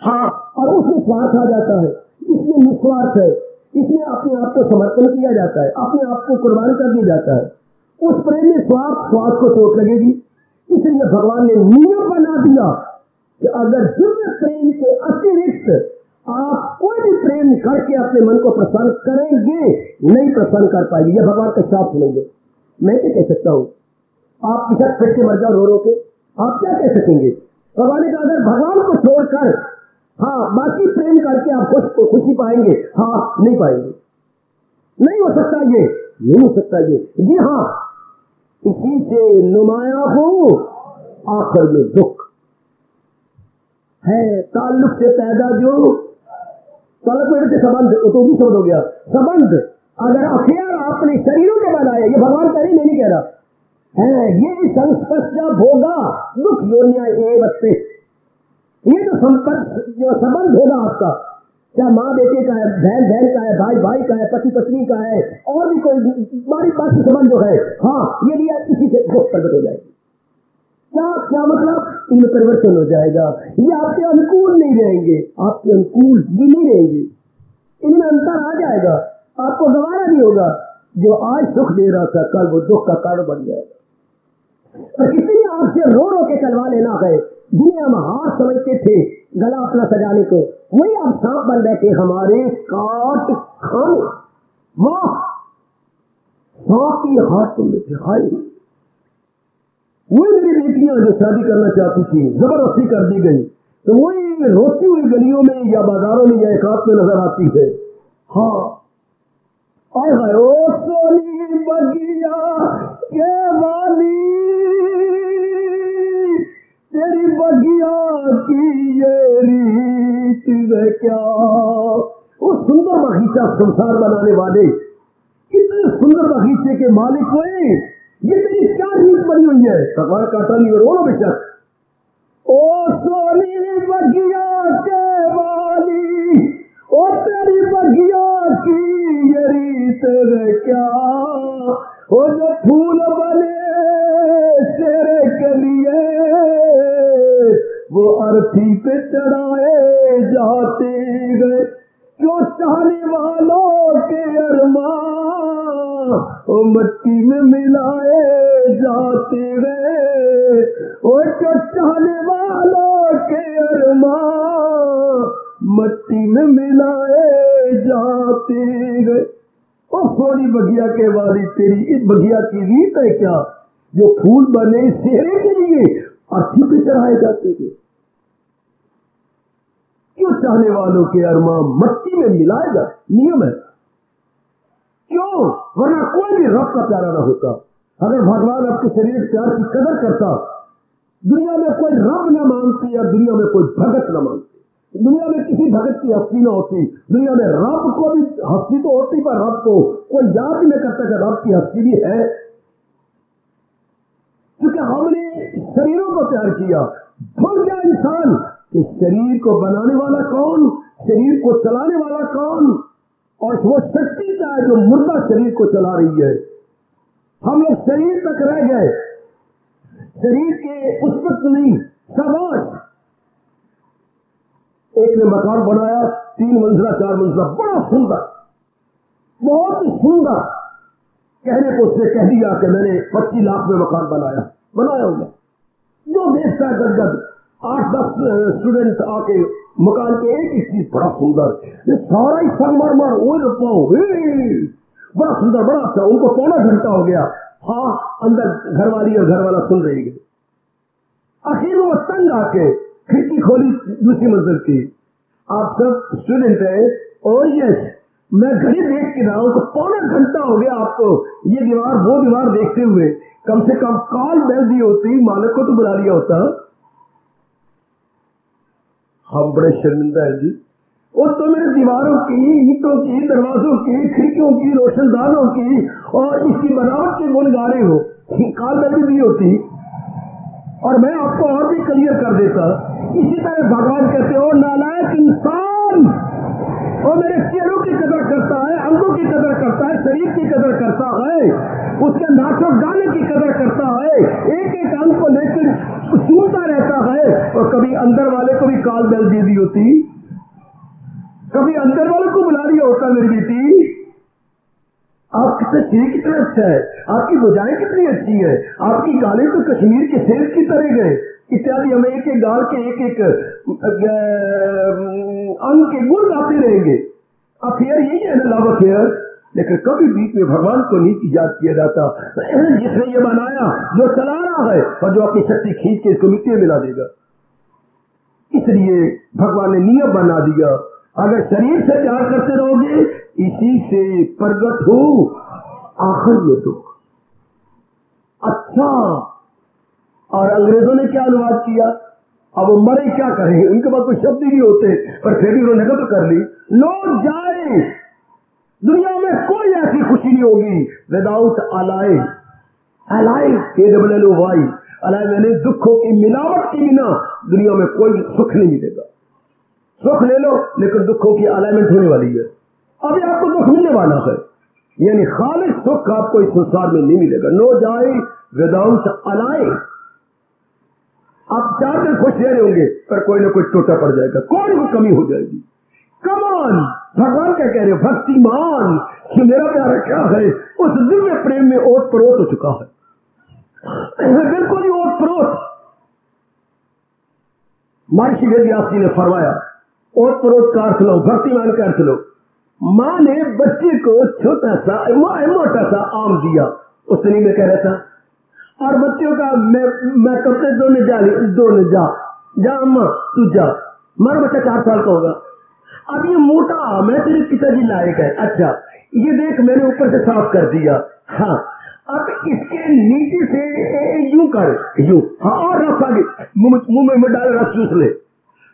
हाँ, और उसमें स्वार्थ आ जाता है, इसमें निस्वार्थ है, इसमें अपने आप को समर्पण किया जाता है, अपने आप को कुर्बान कर दिया जाता है। उस प्रेम में स्वार्थ को चोट लगेगी। इसलिए भगवान ने नियम बना दिया कि अगर दिव्य प्रेम के अतिरिक्त आप कोई भी प्रेम करके अपने मन को प्रसन्न करेंगे, नहीं प्रसन्न कर पाएंगे। यह भगवान का शाप सुनेंगे। मैं क्या कह सकता हूं, आप किसी फिर के मर जाओ रो रो के, आप क्या कह सकेंगे। भगवान ने कहा अगर भगवान को छोड़कर हाँ बाकी प्रेम करके आप खुशी पाएंगे, हाँ नहीं पाएंगे, नहीं हो सकता, ये नहीं हो सकता ये। जी हाँ, इसी से नुमाया हो आखिर में दुख है। ताल्लुक से पैदा जो ताल्लुक से संबंध, तो भी शब्द हो गया संबंध। अगर अफेयर आपने शरीरों के बनाए, ये भगवान कह रही, मैं नहीं कह रहा है, ये संस्पर्श जब होगा दुख योनिया एवं, ये जो संपर्क जो संबंध होगा आपका, चाहे माँ बेटे का है, बहन बहन का है, भाई भाई का है, पति पत्नी का है, और भी कोई बाकी संबंध जो है, हाँ, ये लिया इसी से दुख प्रकट हो जाएगी। क्या मतलब इनमें परिवर्तन हो जाएगा। ये आपके अनुकूल नहीं रहेंगे, आपके अनुकूल भी नहीं रहेंगे, इनमें अंतर आ जाएगा, आपको गवारा नहीं होगा। जो आज सुख दे रहा था कल वो दुख का कारण बन जाएगा। और कितनी आपसे रो रो के कलवा लेना है, जिन्हें हम हाथ समझते थे गला अपना सजाने को, वही आप सांप बन बैठे हमारे काट खाने। वाह, सांप की हाथ तुमने दिखाई। वही मेरी बेटियां जो शादी करना चाहती थी जबरदस्ती कर दी गई, तो वही रोती हुई गलियों में या बाजारों में या एक हाथ में नजर आती है। हाँ, आए ओ सोनी बगिया के वाली, तेरी बगिया की ये रीत है क्या। वो सुंदर बगीचा संसार बनाने वाले, कितने सुंदर बगीचे के मालिक हुए, ये तेरी क्या रीत बनी हुई है। भगवान काटा नहीं रोना बेशक। ओ सोनी बगिया के वाली, ओ तेरी बगिया की ये रीत है क्या। ओ जो फूल बने तेरे के लिए, वो अर्थी पे चढ़ाए जाते गए। जो चाहने वालों के अरमान वो मट्टी में मिलाए जाते गए। वो जो चाहने वालों के अरमान मट्टी में मिलाए जाते गए। और सोनी बगिया के वाली, तेरी इस बगिया की रीत है क्या, जो फूल बने सेहरे के लिए अर्थी पे चढ़ाए जाते गए। क्यों चाहने वालों के अरमान मट्टी में मिलाए जा, नियम है। क्यों, वरना कोई भी रब का प्यारा ना होता। अगर भगवान आपके शरीर प्यार की कदर करता, दुनिया में कोई रब न मानती या दुनिया में कोई भगत न मानती, दुनिया में किसी भगत की हस्ती न होती, दुनिया में रब को भी हस्ती तो होती पर रब को कोई याद ही नहीं करता कि रब की हस्ती भी है। क्योंकि हमने शरीरों को प्यार किया। भूल गया इंसान कि शरीर को बनाने वाला कौन, शरीर को चलाने वाला कौन, और वो शक्ति क्या है जो मुर्दा शरीर को चला रही है। हम लोग शरीर तक रह गए, शरीर के उस वक्त नहीं। शाबाश, एक ने मकान बनाया 3 मंजिला 4 मंजिला, बड़ा सुंदर, बहुत सुंदर। कहने को उसने कह दिया कि मैंने 25 लाख में मकान बनाया होगा। जो देखता है गदगद, 8-10 स्टूडेंट आके मकान के एक चीज बड़ा सुंदर, ये सारा ही संगमरमर, बड़ा सुंदर, बड़ा अच्छा। उनको पौना घंटा हो गया। हाँ, अंदर घरवाली और घरवाला सुन रही है। आखिर वो तंग आके खिड़की खोली दूसरी मंजिल की। आप सब स्टूडेंट है और यस, मैं घड़ी देख के रहा हूं, पौना घंटा हो गया आपको ये दीवार वो दीवार देखते हुए। कम से कम कॉल बेल दी होती, मालिक को तो बुला लिया होता। हम बड़े शर्मिंदा है जी। और तो मेरे दीवारों की, ईंटों की, दरवाजों की, खिड़कियों की, रोशनदानों की और इसकी बनावट के गुण गा रहे हो। कॉल बेल भी दी होती और मैं आपको और भी क्लियर कर देता। इसी तरह भगवान कहते हो, नालायक इंसान, और मेरे चेहरों की कदर करता है, अंगों की कदर करता है, शरीर की कदर करता है, उसके नाचों गाने की कदर करता है, एक एक अंग को लेकर सुनता रहता है। और कभी अंदर वाले को भी कॉल बेल दे दी होती, कभी अंदर वाले को बुला लिया होता। मेरी बेटी, आपका शरीर कितना अच्छा है, आपकी भुजाएं कितनी अच्छी है, आपकी गालें तो कश्मीर के सेब की तरह गए इत्यादि। हमें एक एक गाल के एक एक अंग के गुण गाते रहेंगे। अफेयर यही है ना, लव अफेयर। लेकिन कभी बीच में भगवान को नहीं याद किया जाता, जिसने ये बनाया, जो चला रहा है और जो अपनी शक्ति खींच के इसको मिट्टी में मिला देगा। इसलिए भगवान ने नियम बना दिया, अगर शरीर से प्यार करते रहोगे, इसी से प्रगट हो आखिर में दुख। अच्छा, और अंग्रेजों ने क्या अनुवाद किया, अब वो मरे क्या करेंगे, उनके पास कोई शब्द ही नहीं होते, पर फिर भी उन्होंने कदर कर ली। लो जाए, दुनिया में कोई ऐसी खुशी नहीं होगी विदाउट अलाय। अलाय KWLOY, अलाय मैंने दुखों की मिलावट के बिना दुनिया में कोई सुख नहीं मिलेगा। सुख ले लो लेकिन दुखों की अलाइनमेंट होने वाली है। अभी आपको दुख मिलने वाला है, यानी खालिस सुख आपको इस संसार में नहीं मिलेगा। नो जाए विदाउट अलाय। आप 4 दिन खुश रह रहे होंगे, पर कोई ना कोई टोटा पड़ जाएगा, कोई ना कमी हो जाएगी। कमान भगवान क्या कह रहे हो? भक्तिमान कि मेरा प्यारा क्या है, उस दिव्य प्रेम में ओत प्रोत हो चुका है, बिल्कुल ही ओत प्रोत। महर्षि वेदव्यास जी ने फरमाया, ओत प्रोत का अर्थ लो, भक्तिमान का अर्थ लो। माँ ने बच्चे को छोटा सा मोटा सा आम दिया, उतनी में कह रहा था, और बच्चों का मैं कपड़े धोने जा अम्मा तू जा। हमारा बच्चा 4 साल का होगा, अब ये मोटा आम है, तेरे पिताजी लाए गए, अच्छा ये देख मैंने ऊपर से साफ कर दिया, हाँ अब इसके नीचे से यूं कर, यूं, हाँ और रस आगे मुंह में डाल, रस चूस ले,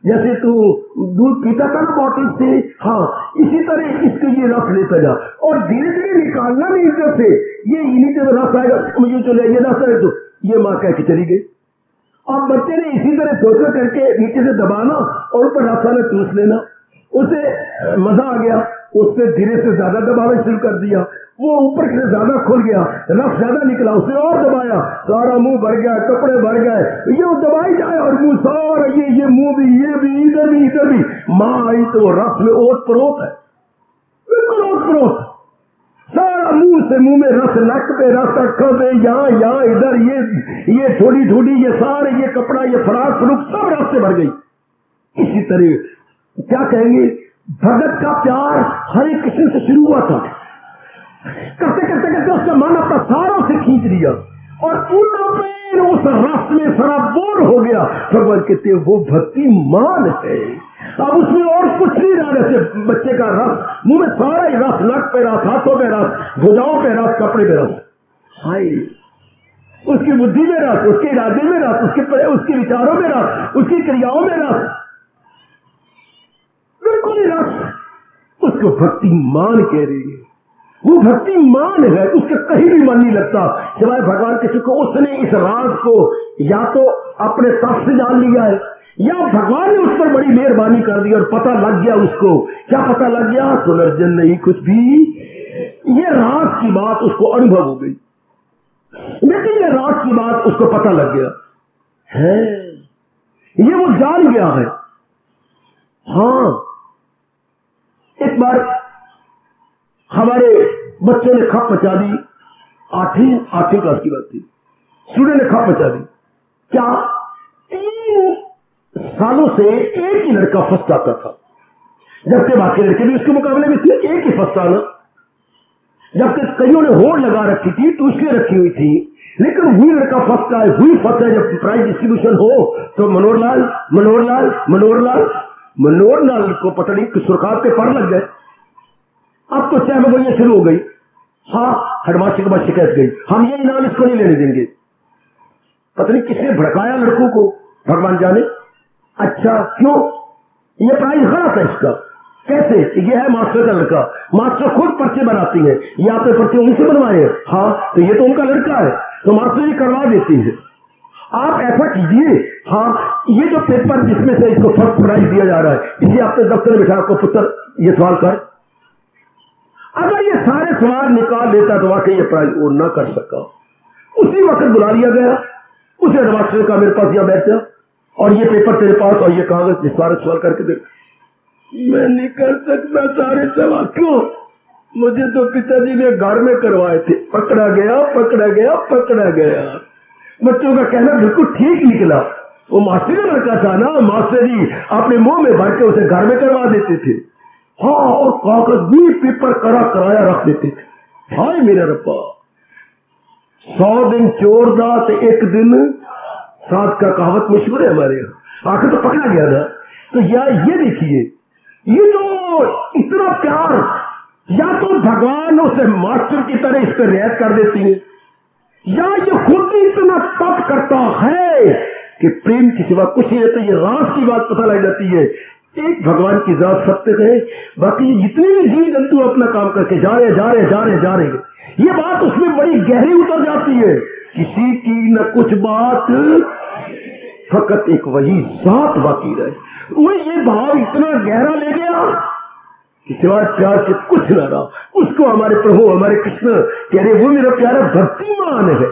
जैसे तू दूध पीता था ना बॉटल से, हाँ इसी तरह इसके ये रस लेता जा, और धीरे धीरे निकालना नहीं इधर से, ये नीचे में रस आएगा, मुझे चले ये रस आए, तो ये माँ कह के चली गई। अब बच्चे ने इसी तरह धोखा करके नीचे से दबाना और ऊपर रस आना चूस लेना, उसे मजा आ गया, उसने धीरे से ज्यादा दबाना शुरू कर दिया, वो ऊपर से ज्यादा खुल गया, रस ज्यादा निकला, उसने और दबाया, सारा मुंह भर गया, कपड़े भर गए, ये दबाई जाए और मुंह सारा ये मुंह भी, ये भी, इधर भी। माँ आई तो रस में ओत प्रोत है, बिल्कुल ओत प्रोत, सारा मुंह से मुंह में रस, नक पे रस, आंखों पे, यहाँ इधर, ये थोड़ी ये सारे, ये कपड़ा, ये फराक फरूक सब रस से भर गई। इसी तरह क्या कहेंगे, भगत का प्यार हरे कृष्ण से शुरू हुआ था, करते करते करते उसका मन अपना सारों से खींच लिया और पूर्ण पेड़ उस रस में सराबोर हो गया। भगवान कहते वो भक्ति मान है, अब उसमें और कुछ नहीं रहा, जैसे बच्चे का रस मुंह में सारा ही रस, नक पे रस, हाथों पे रस, भुजाओं पे रस, कपड़े पे रस, हाय उसकी बुद्धि में रस, उसके इरादे में रस, उसके विचारों में रस, उसकी क्रियाओं में रस, बिल्कुल ही रस। उसको भक्ति मान कह रही है, वो भक्ति मान है, उसके कहीं भी मन नहीं लगता सिवाय भगवान के को। उसने इस राज को या तो अपने तप से जान लिया है, या भगवान ने उस पर बड़ी मेहरबानी कर दी और पता लग गया उसको। क्या पता लग गया? पुनर्जन्म नहीं कुछ भी, ये राज की बात उसको अनुभव हो गई, लेकिन ये राज की बात उसको पता लग गया है, ये वो जान गया है। हाँ, एक बार हमारे बच्चों ने खप मचा दी, 8वीं क्लास की बात थी, स्टूडेंट ने खप मचा दी। क्या 3 सालों से एक ही लड़का फर्स्ट आता था, जबकि बाकी लड़के भी उसके मुकाबले में थे, एक ही फर्स्ट आना, जबकि कईयों ने होड़ लगा रखी थी, ट्यूशनें रखी हुई थी, लेकिन वही लड़का फर्स्ट आए, वही फर्स्ट आए। जब प्राइज डिस्ट्रीब्यूशन हो तो मनोहरलाल को पता नहीं कि सुरखात पे पर लग गए। अब तो चाहे वो ये शुरू हो गई, हाँ हेडमास्टर के पास शिकायत गई, हम ये इनाम इसको नहीं लेने देंगे। पता नहीं किसने भड़काया लड़कों को, भगवान जाने। अच्छा क्यों? ये प्राइज गलत है इसका। कैसे? ये है मास्टर का लड़का, मास्टर खुद पर्चे बनाती है, ये आपने पर्चे उनसे बनवाए हैं, हाँ तो ये तो उनका लड़का है, तो मास्टर जी करवा देती है। आप ऐसा कीजिए, हाँ ये जो पेपर जिसमें से इसको फर्स्ट प्राइज दिया जा रहा है, इसे आपने दफ्तर में बिठा को पुत्र ये सवाल कर। अगर ये सारे सवाल निकाल लेता तो वाकई ये प्राइज वो न कर सका। उसी वक्त बुला लिया गया, उसे हेडमास्टर का मेरे पास यहाँ बैठ जा और ये पेपर तेरे पास और ये कागज जिस सारे सवाल करके दे। मैं नहीं कर सकता सारे सवाल। क्यों? मुझे तो पिताजी ने घर में करवाए थे। पकड़ा गया। बच्चों का कहना बिल्कुल ठीक निकला। वो मास्टर का लड़का था ना, मास्टर जी अपने मुंह में भर के उसे घर में करवा देते थे, हाँ, और कागज भी पेपर कराया रख देते थे। हाय मेरा रब्बा, 100 दिन चोर दा तो एक दिन साथ का कहावत मशहूर है हमारे यहाँ। आखिर तो पकड़ा गया ना। तो ये देखिए, ये जो इतना प्यार, या तो भगवान उसे मास्टर की तरह इस पर रियायत कर देती है, या ये खुद ही इतना तप करता है कि प्रेम की सिवा कुछ नहीं रहता। ये रास की बात पता लग जाती है। एक भगवान की जात सत्य है, बाकी जितने भी जीव जंतु अपना काम करके जा रहे, ये बात उसमें बड़ी गहरी उतर जाती है। किसी की न कुछ बात, फकत एक वही जात बाकी रहे। वो ये भाव इतना गहरा ले गया कि सिवाय प्यार के कुछ न रहा। उसको हमारे प्रभु, हमारे कृष्ण कह रहे वो मेरा प्यारा भक्तिमान है,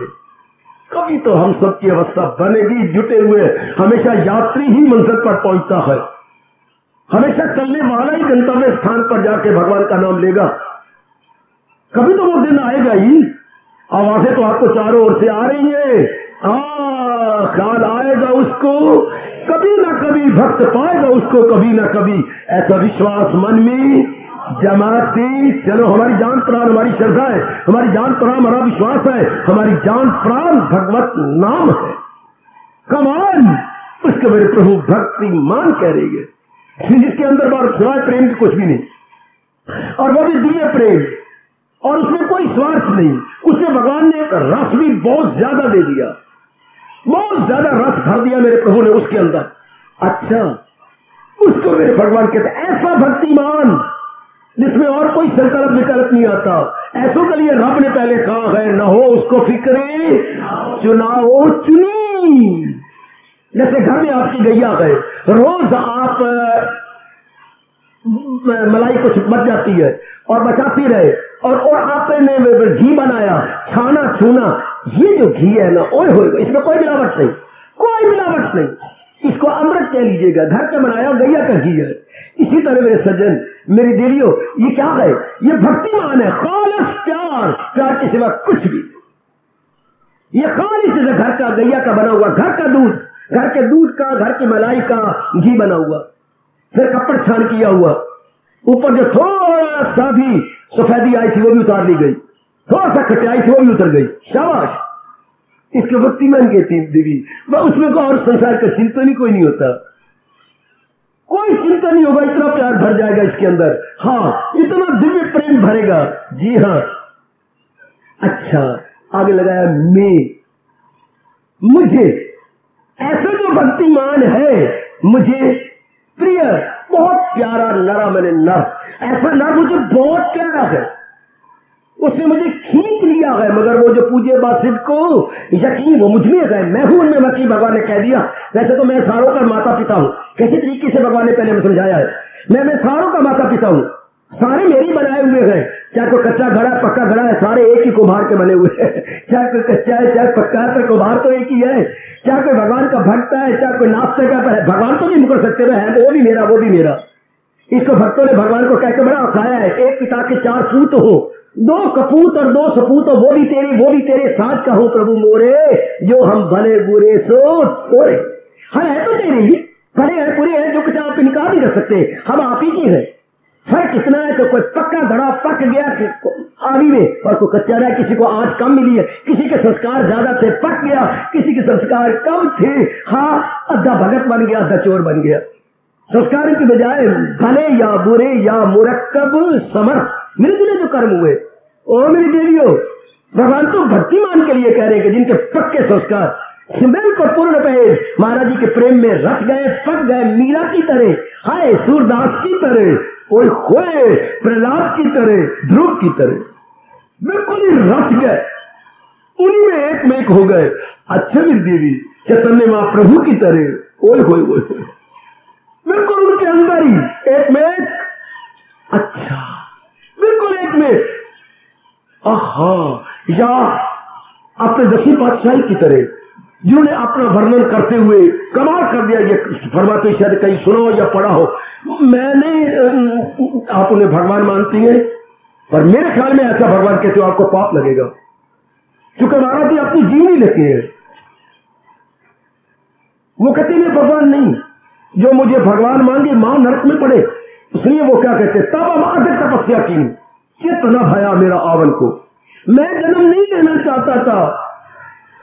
कभी तो हम सबकी अवस्था बनेगी जुटे हुए। हमेशा यात्री ही मंजिल पर पहुंचता है, हमेशा चलने वाला ही गंतव्य स्थान पर जाके भगवान का नाम लेगा। कभी तो वो दिन आएगा ही। आवाजें तो आपको चारों ओर से आ रही है, ख्याल आएगा उसको, कभी ना कभी भक्त पाएगा उसको, कभी ना कभी। ऐसा विश्वास मन में जमाती चलो। हमारी जान प्राण, हमारी श्रद्धा है, हमारी जान प्राण हमारा विश्वास है, हमारी जान प्राण भगवत नाम है। कमान उसके मेरे प्रभु भक्ति मान कह रही है, जिसके अंदर बार सिवाय प्रेम की कुछ भी नहीं, और वो भी दिव्य प्रेम, और उसमें कोई स्वार्थ नहीं। उसमें भगवान ने एक रस भी बहुत ज्यादा दे दिया, बहुत ज्यादा रस भर दिया मेरे प्रभु ने उसके अंदर। अच्छा, उसको मेरे भगवान कहते ऐसा भक्तिमान जिसमें और कोई संकल्प विकल्प नहीं आता। ऐसों के लिए रब ने पहले कहा है, न हो उसको फिक्रे चुनाव चुनी। जैसे घर में आपकी गैया है, रोज आप मलाई कुछ बच जाती है और बचाती रहे, और आपने घी बनाया, छाना छूना, ये जो घी है ना, ओए होए, इसमें कोई मिलावट नहीं, कोई मिलावट नहीं, इसको अमृत कह लीजिएगा, घर का बनाया गैया का घी है। इसी तरह मेरे सज्जन, मेरी देवियों, ये क्या है? ये भक्तिमान है, खालिस प्यार, प्यार के सिवा कुछ भी। ये खालिस से घर का गैया का बना हुआ, घर का दूध, घर के दूध का, घर की मलाई का घी बना हुआ, फिर कपड़ छान किया हुआ, ऊपर जो थोड़ा सा भी सफेदी आई थी वो भी उतार ली गई, थोड़ा सा खटाई थी वो भी उतर गई, शाबाश। इसके भक्तिमान कहती देवी, वह उसमें को और संसार का चिंतन ही कोई नहीं होता, कोई चिंता नहीं होगा, इतना प्यार भर जाएगा इसके अंदर। हाँ, इतना दिव्य प्रेम भरेगा। जी हाँ। अच्छा, आगे लगाया मैं, मुझे ऐसा जो भक्तिमान है, मुझे प्रिय, बहुत प्यारा नरा, मैंने नर, ऐसा नर मुझे बहुत प्यारा है, उसने मुझे खींच लिया है। मगर वो जो पूज्य बासित को यकीन वो मुझ में है, मैं हूं उनमें वकील, भगवान ने कह दिया। वैसे तो मैं सारों का माता पिता हूं, कैसे तरीके से भगवान ने पहले में समझाया है, मैं सारों का माता पिता हूं, सारे मेरी बनाए हुए हैं। चाहे कोई कच्चा घड़ा पक्का घड़ा है, सारे एक ही कुम्हार के बने हुए हैं। चाहे कोई कच्चा है चाहे पक्का है, पर कुम्हार तो एक ही है। चाहे कोई भगवान का भक्त है, चाहे कोई नास्ते का है, भगवान तो नहीं मुकर सकते है, वो भी मेरा वो भी मेरा। इसको भक्तों ने भगवान को कहकर बड़ा उठाया है, एक पिता के 4 पूत हो, 2 कपूत और 2 सपूत हो, वो भी तेरे साथ का हो प्रभु मोरे, जो हम भले बुरे सो तोरे। हम है तो तेरे ही, भले हैं बुरे हैं, जो कुछ आप इनकार नहीं कर सकते, हम आप ही की है। फर्क कितना है, तो कोई पक्का घड़ा पक गया आवी में, और कोई कच्चा रहा, किसी को आंच कम मिली है, किसी के संस्कार ज्यादा थे पक गया, किसी के संस्कार कम थे, हाँ अद्धा भगत बन गया, अद्धा चोर बन गया। संस्कार की बजाय भले या बुरे या मुरक्कब समर्थ मिले जुले जो कर्म हुए। ओ मेरी देवियों, भगवान तो भक्तिमान के लिए कह रहे हैं कि जिनके पक्के संस्कार बिल्कुल पूर्ण पे महाराज जी के प्रेम में रख गए, पक गए, मीरा की तरह, हाय सूरदास की तरह, कोई खोए प्रहलाद की तरह, ध्रुव की तरह, बिल्कुल ही रच गए, उन्हीं में एक हो गए। अच्छे मेरी देवी, चैतन्य महाप्रभु की तरह, ओए होए ओए, बिल्कुल उनके अंदर ही एक में एक। अच्छा, बिल्कुल एक में, आहा, या अपने 10वीं पातशाही की तरह, जिन्होंने अपना वर्णन करते हुए कमाल कर दिया। ये फरमाते शायद कहीं सुनो या पढ़ा हो, मैंने, आप उन्हें भगवान मानती हैं, पर मेरे ख्याल में ऐसा भगवान कहते हो आपको पाप लगेगा, क्योंकि महाराज जी अपनी जीवनी लेते हैं। वो कहते हैं भगवान नहीं, जो मुझे भगवान मांगे मां नरक में पड़े। इसलिए वो क्या कहते, तब हम अधिक तपस्या की, कितना भया मेरा आवन को, मैं जन्म नहीं लेना चाहता था,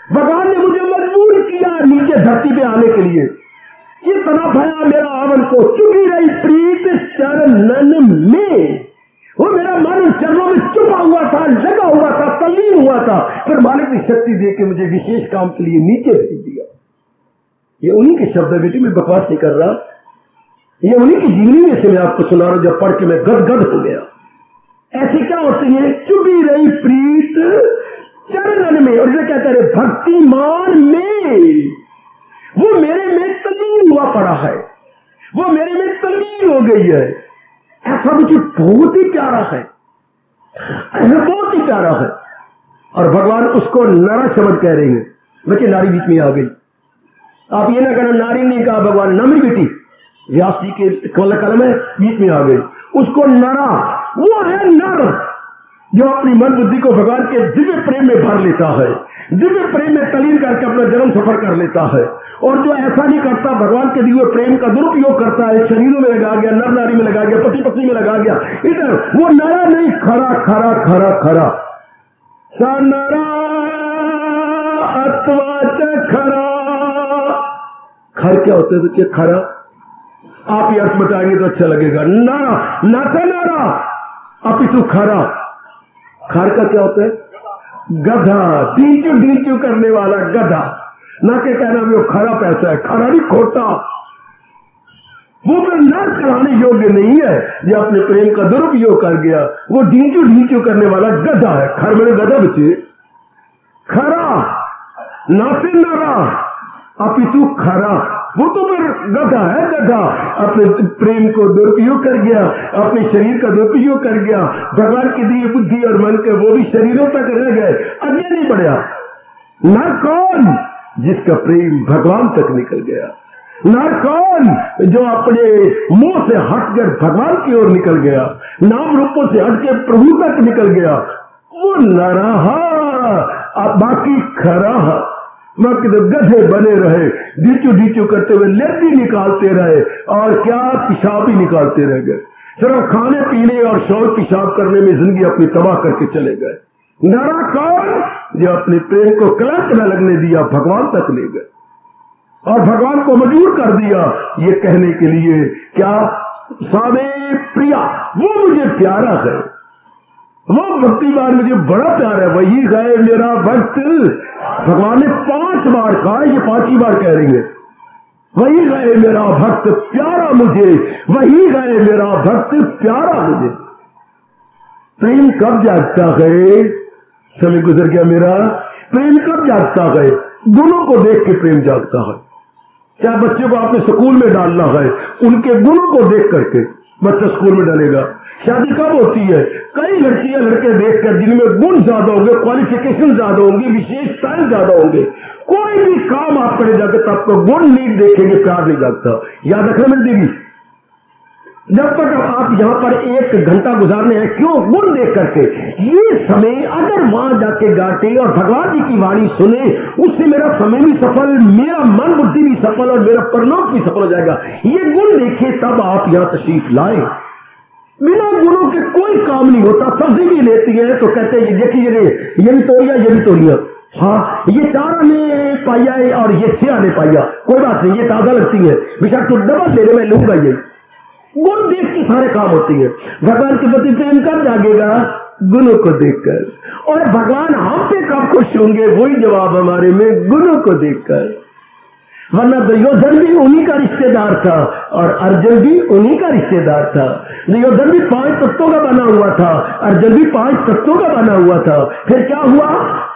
भगवान ने मुझे मजबूर किया नीचे धरती पे आने के लिए, कितना भया मेरा आवन को, चुपी रही प्रीत चरणन में। वो मेरा मन चरणों में चुपा हुआ था, लगा हुआ था, तल्लीन हुआ था, फिर मालिक ने शक्ति दे के मुझे विशेष काम के लिए नीचे भेज दिया। ये उन्हीं के शब्द है बेटी, मैं बकवास नहीं कर रहा, ये उन्हीं की जीवनी में से मैं आपको सुना रहा हूं, जब पढ़ के मैं गदगद हो गया। ऐसे क्या होती है, चुपी रही प्रीत चरणन में, और इसे क्या कह रहे, भक्तिमान में, वो मेरे में तल्लीन हुआ पड़ा है, वो मेरे में तल्लीन हो गई है। ऐसा मुझे बहुत ही प्यारा है, ऐसा बहुत ही प्यारा है। और भगवान उसको नरा शब्द कह रहे हैं, बच्चे नारी बीच में आ गई। आप ये ना कहना नारी नहीं कहा भगवान, ना मेरी बेटी, व्यास जी के कलम है बीच में आ गई। उसको नरा, वो है नर जो अपनी मन बुद्धि को भगवान के दिव्य प्रेम में भर लेता है, दिव्य प्रेम में तलीन करके अपना जन्म सफर कर लेता है। और जो ऐसा नहीं करता, भगवान के दिव्य प्रेम का दुरुपयोग करता है, शरीरों में लगा गया, नर नारी में लगा गया, पति पत्नी में लगा गया, इधर वो नरा नहीं, खरा खरा खरा खरा स नरा अथवा च खरा। खर क्या होते हैं बच्चे? खरा आप ये अर्थ बताएंगे तो अच्छा लगेगा। नरा न था नरा अपितु खरा। खर का क्या होता है? गधा, ढींचू ढींचू करने वाला गधा। ना के कहना वो खरा पैसा है, खरा नहीं खोटा। वो तो नर कराने योग्य नहीं है, जो अपने प्रेम का दुरुपयोग कर गया, वो ढींचू ढींचू करने वाला गधा है। खर मेरे गधा बच्चे, खरा ना से नरा अपितु खरा। वो तो फिर गधा है, गधा अपने प्रेम को दुरुपयोग कर गया, अपने शरीर का दुरुपयोग कर गया, भगवान की दी बुद्धि और मन के वो भी शरीरों तक रह गए, आगे नहीं बढ़ा। नर कौन? जिसका प्रेम भगवान तक निकल गया। नर कौन? जो अपने मुंह से हटकर भगवान की ओर निकल गया, नाम रूपों से हटकर प्रभु तक निकल गया, वो नरहा। अब बाकी खरा, बाकी तो गधे बने रहे, ढीचू ढीचू करते हुए लेती निकालते रहे, और क्या पेशाब ही निकालते रह गए। सिर्फ खाने पीने और शौच पेशाब करने में जिंदगी अपनी तबाह करके चले गए। नरा कौन? जो अपने प्रेम को कलंक न लगने दिया, भगवान तक ले गए और भगवान को मजबूर कर दिया ये कहने के लिए क्या सावे प्रिया, वो मुझे प्यारा है, वो भक्तिवान मुझे बड़ा प्यारा है, वही गए मेरा भक्त। भगवान ने 5 बार कहा, ये 5वीं बार कह रही है, वही गए मेरा भक्त प्यारा मुझे, वही गए मेरा भक्त प्यारा मुझे। प्रेम कब जागता है? समय गुजर गया मेरा। प्रेम कब जागता है? गुणों को देख के प्रेम जागता है। क्या बच्चे को आपने स्कूल में डालना है, उनके गुणों को देख करके बच्चा स्कूल में डालेगा। शादी कब होती है? कई लड़कियां लड़के देखकर जिनमें गुण ज्यादा होंगे, क्वालिफिकेशन ज्यादा होंगी, विशेषताएं ज्यादा होंगे, कोई भी काम आप करे जाकर आपको गुण नहीं देखेंगे, प्यार नहीं जागता। याद रखना मेरी देवी, जब तक आप यहाँ पर 1 घंटा गुजारने हैं, क्यों? गुण देख करके। ये समय अगर वहां जाके गाटे और भगवान जी की वाणी सुने, उससे मेरा समय भी सफल, मेरा मन बुद्धि भी सफल और मेरा परलोक भी सफल हो जाएगा। ये गुण देखे तब आप यहाँ तशरीफ लाए। बिना गुणों के कोई काम नहीं होता। सब्जी भी लेती है तो कहते हैं देखिए ये भी तोड़िया, ये भी तोड़िया, हाँ ये 4 आने पाया और ये 6 आने पाया, कोई बात नहीं, ये ताजा लगती है, बेशक तो डबल ले मैं लूंगा। ये गुण देख के सारे काम होती है। भगवान के प्रति प्रेम कब जागेगा? गुणों को देखकर। और भगवान हम पे कब खुश होंगे? वही जवाब हमारे में, गुणों को देखकर। वरना दुर्योधन भी उन्हीं का रिश्तेदार था और अर्जुन भी उन्हीं का रिश्तेदार था। दुर्योधन भी 5 तत्वों का बना हुआ था, अर्जुन भी 5 तत्वों का बना हुआ था। फिर क्या हुआ?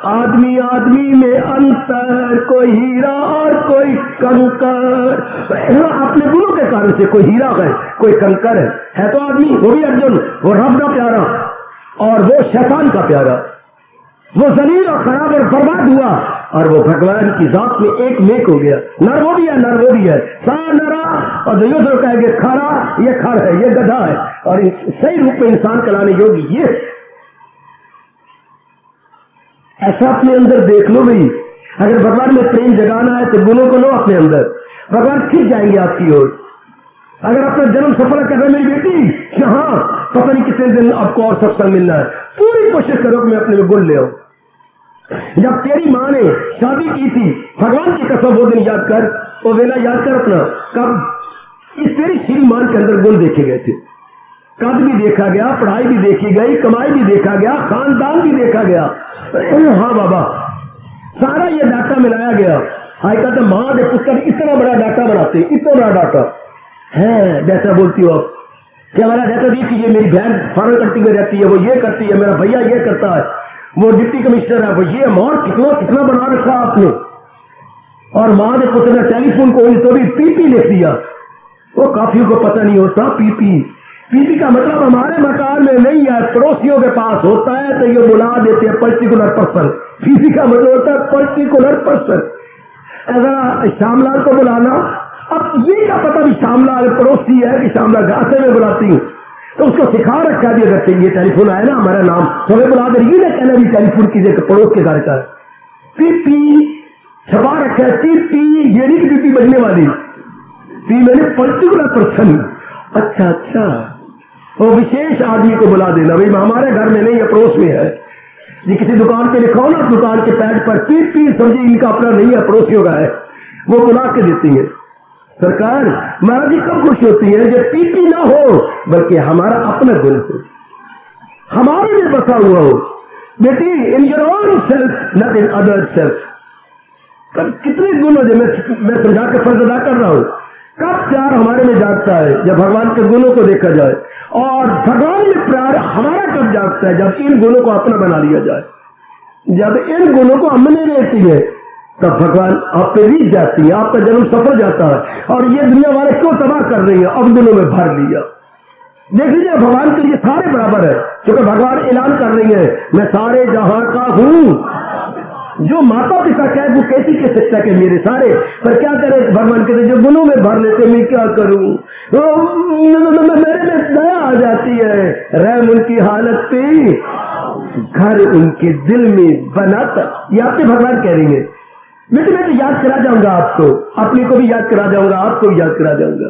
आदमी आदमी में अंतर, कोई हीरा और कोई कंकर। अपने गुणों के कारण से कोई हीरा है, कोई कंकर है तो आदमी, वो भी अर्जुन, वो रब का प्यारा और वो शैतान का प्यारा, वो जलील और खराब और बर्बाद हुआ और वो भगवान की जात में एक मेक हो गया। नर वो भी है, नर वो भी है, सा नरा। और दुर्योधन कहेंगे खरा, ये खर है, ये गधा है, और सही रूप में इंसान कहलाने योग्य ये। ऐसा अपने अंदर देख लो भाई। अगर भगवान में प्रेम जगाना है तो गुणों को लो अपने अंदर, भगवान खिंच जाएंगे आपकी ओर। अगर अपना जन्म सफल कर रहे मेरी बेटी, हाँ पता नहीं कितने दिन आपको और सत्संग मिलना है, पूरी कोशिश करो कि मैं अपने में गुण ले आऊं। जब तेरी माँ ने शादी की थी, भगवान की कसम, वो दिन याद कर, वो वेला याद कर अपना, कब इस तेरी श्रीमान के अंदर गुण देखे गए थे। कद भी देखा गया, पढ़ाई भी देखी गई, कमाई भी देखा गया, खानदान भी देखा गया। हाँ बाबा, सारा ये डाटा मिलाया गया। आज कहते माँ के पुस्तक इतना बड़ा डाटा बनाते, इतना बड़ा डाटा है। डाटा बोलती हो आप, क्या हमारा डाटा देखिए, मेरी बहन फॉरन कंट्री में रहती है, वो ये करती है, मेरा भैया ये करता है, वो डिप्टी कमिश्नर है, वो ये अमाउंट कितना कितना बना रखा आपने। और माँ ने पुत्र ने टेलीफोन को तो भी पीपी लिख दिया। वो काफियों को पता नहीं होता, पीपी पीपी का मतलब हमारे मकान में नहीं है, पड़ोसियों के पास होता है तो ये बुला देते हैं पर्टिकुलर पर्सन। पीपी का मतलब होता है पर्टिकुलर पर्सन। ऐसा श्यामलाल को बुलाना, अब ये क्या पता भी श्यामलाल पड़ोसी है कि श्यामलाल गाते में बुलाती हूँ, तो उसको सिखा रखा भी अगर चाहिए टेलीफोन आए ना हमारा नाम तो हमें बुला दे, ये ना कहना भी टेलीफोन कीजिए पड़ोस के घर का। पीपी छपा रखा है, पीपी ये नहीं कि पीपी बजने वाली, पी मैंने पर्टिकुलर पर्सन। अच्छा अच्छा, वो विशेष आदमी को बुला देना, भाई हमारे घर में नहीं है, पड़ोस में है। ये किसी दुकान पे लिखा हो ना, दुकान के पैड पर पीपी, समझे इनका अपना नहीं है, पड़ोसियों का है, वो बुला के देती है। सरकार महाराज जी कब खुश होती है जब पीपी ना हो बल्कि हमारा अपना गुण हो, हमारे में बसा हुआ हो। बेटी in your own self not in other self. कब कितने गुण हो, मैं समझा के फर्ज अदा कर रहा हूं। कब प्यार हमारे में जागता है जब भगवान के गुणों को देखा जाए, और भगवान में प्यार हमारा कब जागता है जब इन गुणों को अपना बना लिया जाए। जब इन गुणों को हमने लेती है तब भगवान आप पे रीझ जाती है, आपका जन्म सफल जाता है। और ये दुनिया वाले क्यों तबाह कर रही है, अब गुणों में भर लिया। देख लीजिए भगवान के लिए सारे बराबर है, क्योंकि भगवान ऐलान कर रही है मैं सारे जहां का हूं। जो माता पिता कहे वो कैसी कह सकता कि मेरे सारे, पर क्या करे भगवान कहते जो गुणों में भर लेते मैं क्या करूं, मेरे में दया आ जाती है, रहम उनकी हालत पे घर उनके दिल में बनाता। ये आपके भगवान कह रही है। मैं तो याद करा जाऊंगा आपको, अपने को भी याद करा जाऊंगा, आपको भी याद करा जाऊंगा।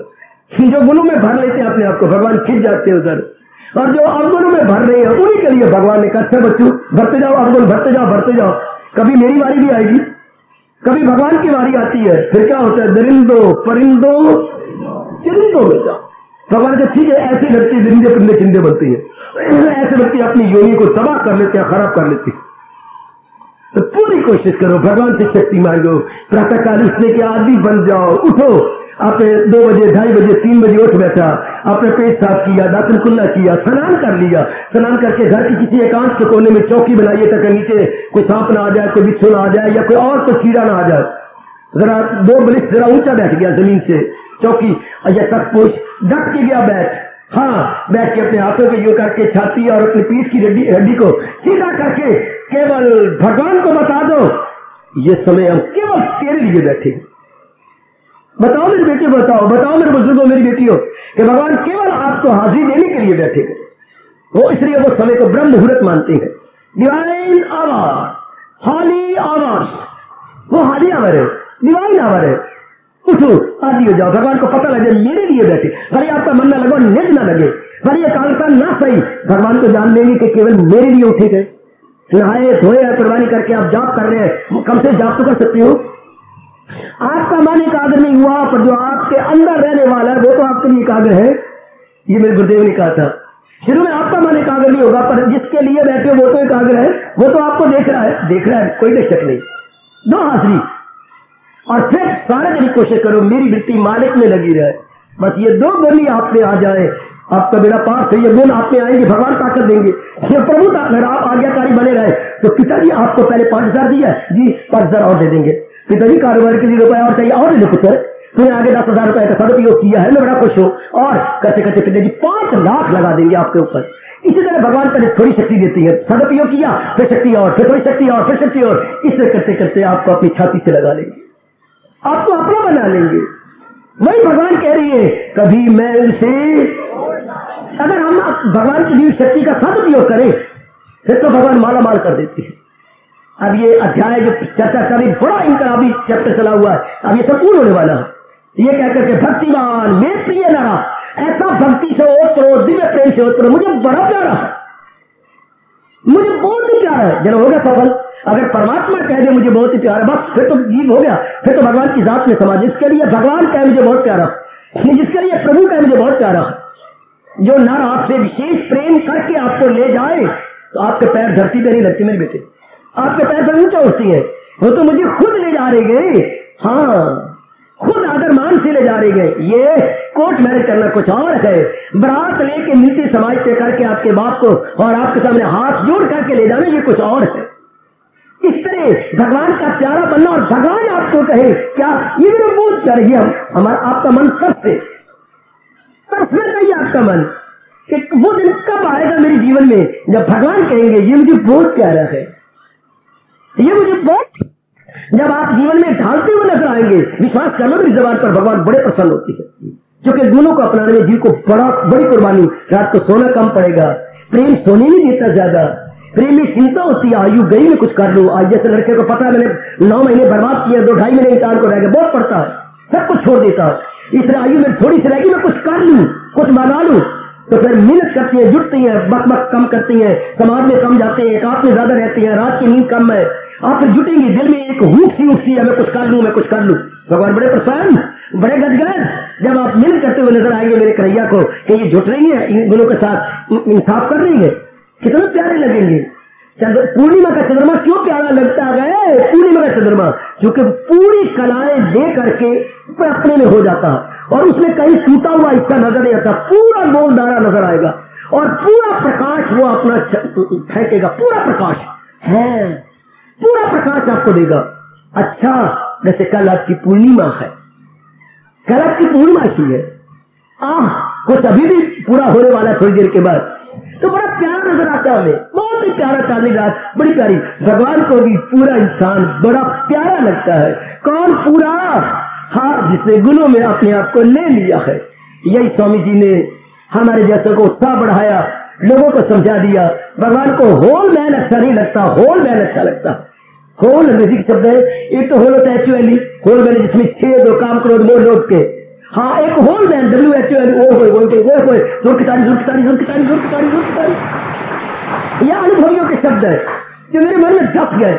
जो गुणों में भर लेते हैं अपने आप को भगवान खिंच जाते हैं उधर, और जो अवगुणों में भर रहे हैं उन्हीं के लिए भगवान ने कहा अच्छा बच्चों भरते जाओ, अवगुण भरते जाओ भरते जाओ, कभी मेरी बारी भी आएगी, कभी भगवान की बारी आती है, फिर क्या होता है दरिंदो परिंदो चिरिंदो में जाओ। भगवान के ठीक है ऐसे व्यक्ति दरिंदे परिंदे चिंदे बनते हैं, ऐसे व्यक्ति अपनी योनि को तबाह कर लेते हैं, खराब कर लेते हैं। तो पूरी कोशिश करो, भगवान से शक्ति मांगो, प्रातःकाल उठने के आदि बन जाओ। उठो, आपने 2 बजे 2:30 बजे 3 बजे उठ बैठा, आपने पेट साफ किया, दातन कुल्ला किया, स्नान कर लिया, स्नान करके घर की किसी एकांत के कोने में चौकी बनाइए ताकि नीचे कोई सांप ना आ जाए, कोई बिच्छू ना आ जाए या कोई और कोई कीड़ा ना आ जाए। जरा 2 बलिष्ठ जरा ऊंचा बैठ गया जमीन से, चौकी या तक पुष डट के गया बैठ, हाँ बैठ के अपने हाथों को यूं करके छाती और अपनी पीठ की हड्डी को सीधा करके केवल भगवान को बता दो ये समय हम केवल तेरे लिए बैठे। बताओ मेरी बेटी, बताओ बताओ मेरे बुजुर्गों मेरी बेटियों कि भगवान केवल आपको हाजिरी देने के लिए बैठे हैं। वो इसलिए वो समय को ब्रह्म मुहूर्त मानते हैं, डिवाइन आवर, हॉली आवर्स। वो हॉली आवर है, डिवाइन आवर है। उठो आदि हो जाओ, भगवान को पता लगे मेरे लिए बैठे, भले आपका मन ना लगे निज ना लगे, भले एकाग्रता ना सही, भगवान को जान लेंगे कि केवल मेरे लिए उठे गए। नहाए धोए कुर्बानी करके आप जाप कर रहे हैं, कम से जाप तो कर सकते हो। आपका मन एकाग्र नहीं हुआ पर जो आपके अंदर रहने वाला है वो तो आपके लिए एकाग्र है। ये मेरे गुरुदेव ने कहा था, शुरू में आपका मन एकाग्र नहीं होगा पर जिसके लिए बैठे वो तो एकाग्र है, वो तो आपको देख रहा है, कोई शक नहीं। दो हाजिरी और फिर सारे दिन कोशिश करो मेरी वृत्ति मालिक में लगी रहे। बस ये 2 गुण ही आप में आ जाए, आपका बेड़ा पार से ये गुण आप में आएंगे, भगवान ताकत देंगे। ये प्रभु अगर आप आज्ञाकारी बने रहे तो पिताजी आपको पहले 5,000 दिया जी, 5,000 और दे देंगे। पिताजी कारोबार के लिए रुपया और चाहिए और ले लो पुत्र, तूने आगे 10,000 रुपए का सदुपयोग किया है, मैं बड़ा खुश हूँ। और करते करते पिताजी 5 लाख लगा देंगे आपके ऊपर। इसी तरह भगवान पहले थोड़ी शक्ति देती है, सदुपयोग किया फिर शक्ति और, फिर थोड़ी शक्ति और, फिर शक्ति और, इसे करते करते आपको अपनी छाती से लगा लेंगे, आपको अपना बना लेंगे। वही भगवान कह रही है कभी मैं उसे, अगर हम भगवान की दी शक्ति का सदुपयोग करें फिर तो भगवान माला माल कर देती है। अब ये अध्याय जो चर्चा करी बड़ा इनकलाबी चैप्टर चला हुआ है, अब ये सब पूर्ण होने वाला है। ये कहकर के भक्तिमान में प्रिय नारा, ऐसा भक्ति से ओतरो, दिव्य प्रेम से ओतरो, मुझे बड़ा प्यारा है, मुझे बहुत ही प्यारा है। जब हो गया सफल, अगर परमात्मा कह दे मुझे बहुत ही प्यारा है, बस फिर तो जीव हो गया, फिर तो भगवान की जात में समाज। जिसके लिए भगवान कहे मुझे बहुत प्यारा, जिसके लिए प्रभु कहे मुझे बहुत प्यारा, जो नर आपसे विशेष प्रेम करके आपको ले जाए तो आपके पैर धरती पे नहीं लगते मेरे बेटे, आपके पैर पर ऊंचा उठती है। वो तो मुझे खुद ले जा रहे गए, हाँ खुद आदर मान से ले जा रहे गए। ये कोर्ट मैरिज करना कुछ और है, बारात लेके नीचे समाज पे करके आपके बाप को और आपके सामने हाथ जोड़ करके ले जाना ये कुछ और है। इस तरह भगवान का प्यारा बनना और भगवान आपको कहे क्या ये मेरा बहुत चाहिए, हमारा आपका मन सबसे कहिए आपका मन कि वो दिन कब आएगा मेरे जीवन में जब भगवान कहेंगे ये मुझे बहुत प्यारा है, ये मुझे बहुत, जब आप जीवन में ढालते हुए नजर आएंगे, विश्वास कर लो मेरी जबान पर भगवान बड़े प्रसन्न होती है, क्योंकि गुणों को अपनाने में जीव को बड़ी कुर्बानी, रात को सोना कम पड़ेगा, प्रेम सोने नहीं देता ज्यादा, प्रेम में चिंता होती है, आयु गई मैं कुछ कर लूं। आज जैसे लड़के को पता है मैंने 9 महीने बर्बाद किए, 2-2.5 महीने इंसान को रह गया, बहुत पड़ता है, सब कुछ छोड़ देता है, इसलिए आयु में थोड़ी सी रहेगी, मैं कुछ कर लूं, कुछ बना लूं, तो फिर मेहनत करती है, जुटती है, बक कम करती है, समाज में कम जाते हैं, एकांत में ज्यादा रहती है, रात की नींद कम है, आप फिर जुटेंगे, दिल में एक हुक सी उठती है, मैं कुछ कर लूं, मैं कुछ कर लूं। भगवान बड़े प्रसन्न, बड़े गदगद जब आप मेहनत करते हुए नजर आएंगे मेरे कन्हैया को कि ये जुट रही है, इन गुणों के साथ इंसाफ कर रही है, कितने प्यारे लगेंगे। पूर्णिमा का चंद्रमा क्यों प्यारा लगता है? पूर्णिमा का चंद्रमा क्योंकि पूरी कलाएं दे करके अपने में हो जाता है और उसमें कहीं टूटा हुआ हिस्सा नजर नहीं आता, पूरा गोलदारा नजर आएगा और पूरा प्रकाश वो अपना फेंकेगा, पूरा प्रकाश है, पूरा प्रकाश आपको देगा। अच्छा, जैसे कल आपकी पूर्णिमा है, कल आपकी पूर्णिमा की है, कुछ अभी भी पूरा होने वाला है थोड़ी देर के बाद, तो बड़ा प्यारा नजर आता है हमें, बहुत ही प्यारा चांदनी रात, बड़ी प्यारी। भगवान को भी पूरा इंसान बड़ा प्यारा लगता है। कौन पूरा? हाँ, जिसने गुणों में अपने आप को ले लिया है। यही स्वामी जी ने हमारे जैसे को उत्साह बढ़ाया, लोगों को समझा दिया। भगवान को होल मैन अच्छा नहीं लगता, होल मैन अच्छा लगता। होल अंग्रेजी शब्द है, एक तो होल होता है HOLE, होल मैन जिसमें छेद और काम क्रोध मोह लोभ के, हाँ एक होल मैन WHOLE, यह अनुभवियों के शब्द है जो मेरे मन में ढक गए।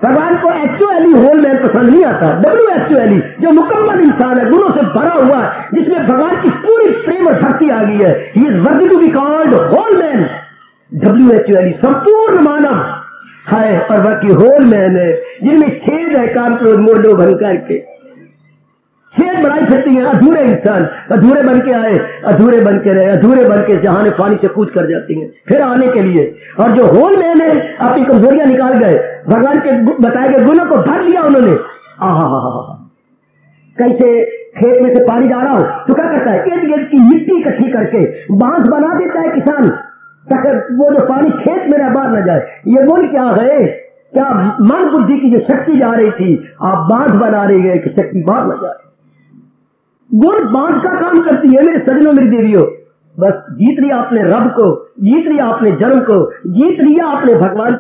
भगवान को HOLE होल मैन पसंद नहीं आता, WHOLE जो मुकम्मल इंसान है, गुणों से भरा हुआ, जिसमें भगवान की पूरी प्रेम और भक्ति आ गई है, he is worthy to be called whole man. WHOLE संपूर्ण मानव है और बाकी होल मैन है जिनमें छेद है, काम क्रोध मोह लोभ अहंकार के छेद बढ़ाई फिरती है। अधूरे इंसान अधूरे बन के आए, अधूरे बन के रहे, अधूरे बन के जहां पानी से कूद कर जाती हैं फिर आने के लिए। और जो होल मैन है अपनी कमजोरियां निकाल गए, भगवान के बताए गए गुणों को भर लिया उन्होंने। कैसे खेत में से पानी जा रहा हो तो क्या करता है, इर्द गिर्द की मिट्टी इकट्ठी करके बांध बना देता है किसान, ताकि वो जो पानी खेत में बाहर न जाए। ये गुण क्या है, क्या मन बुद्धि की जो शक्ति जा रही थी, आप बांध बना रहे गए कि शक्ति बाहर न जाए। गुण बांध का काम करती है मेरे सजनों मेरी देवियों। बस जीत लिया आपने रब को, जीत लिया आपने जन्म को, जीत लिया आपने भगवान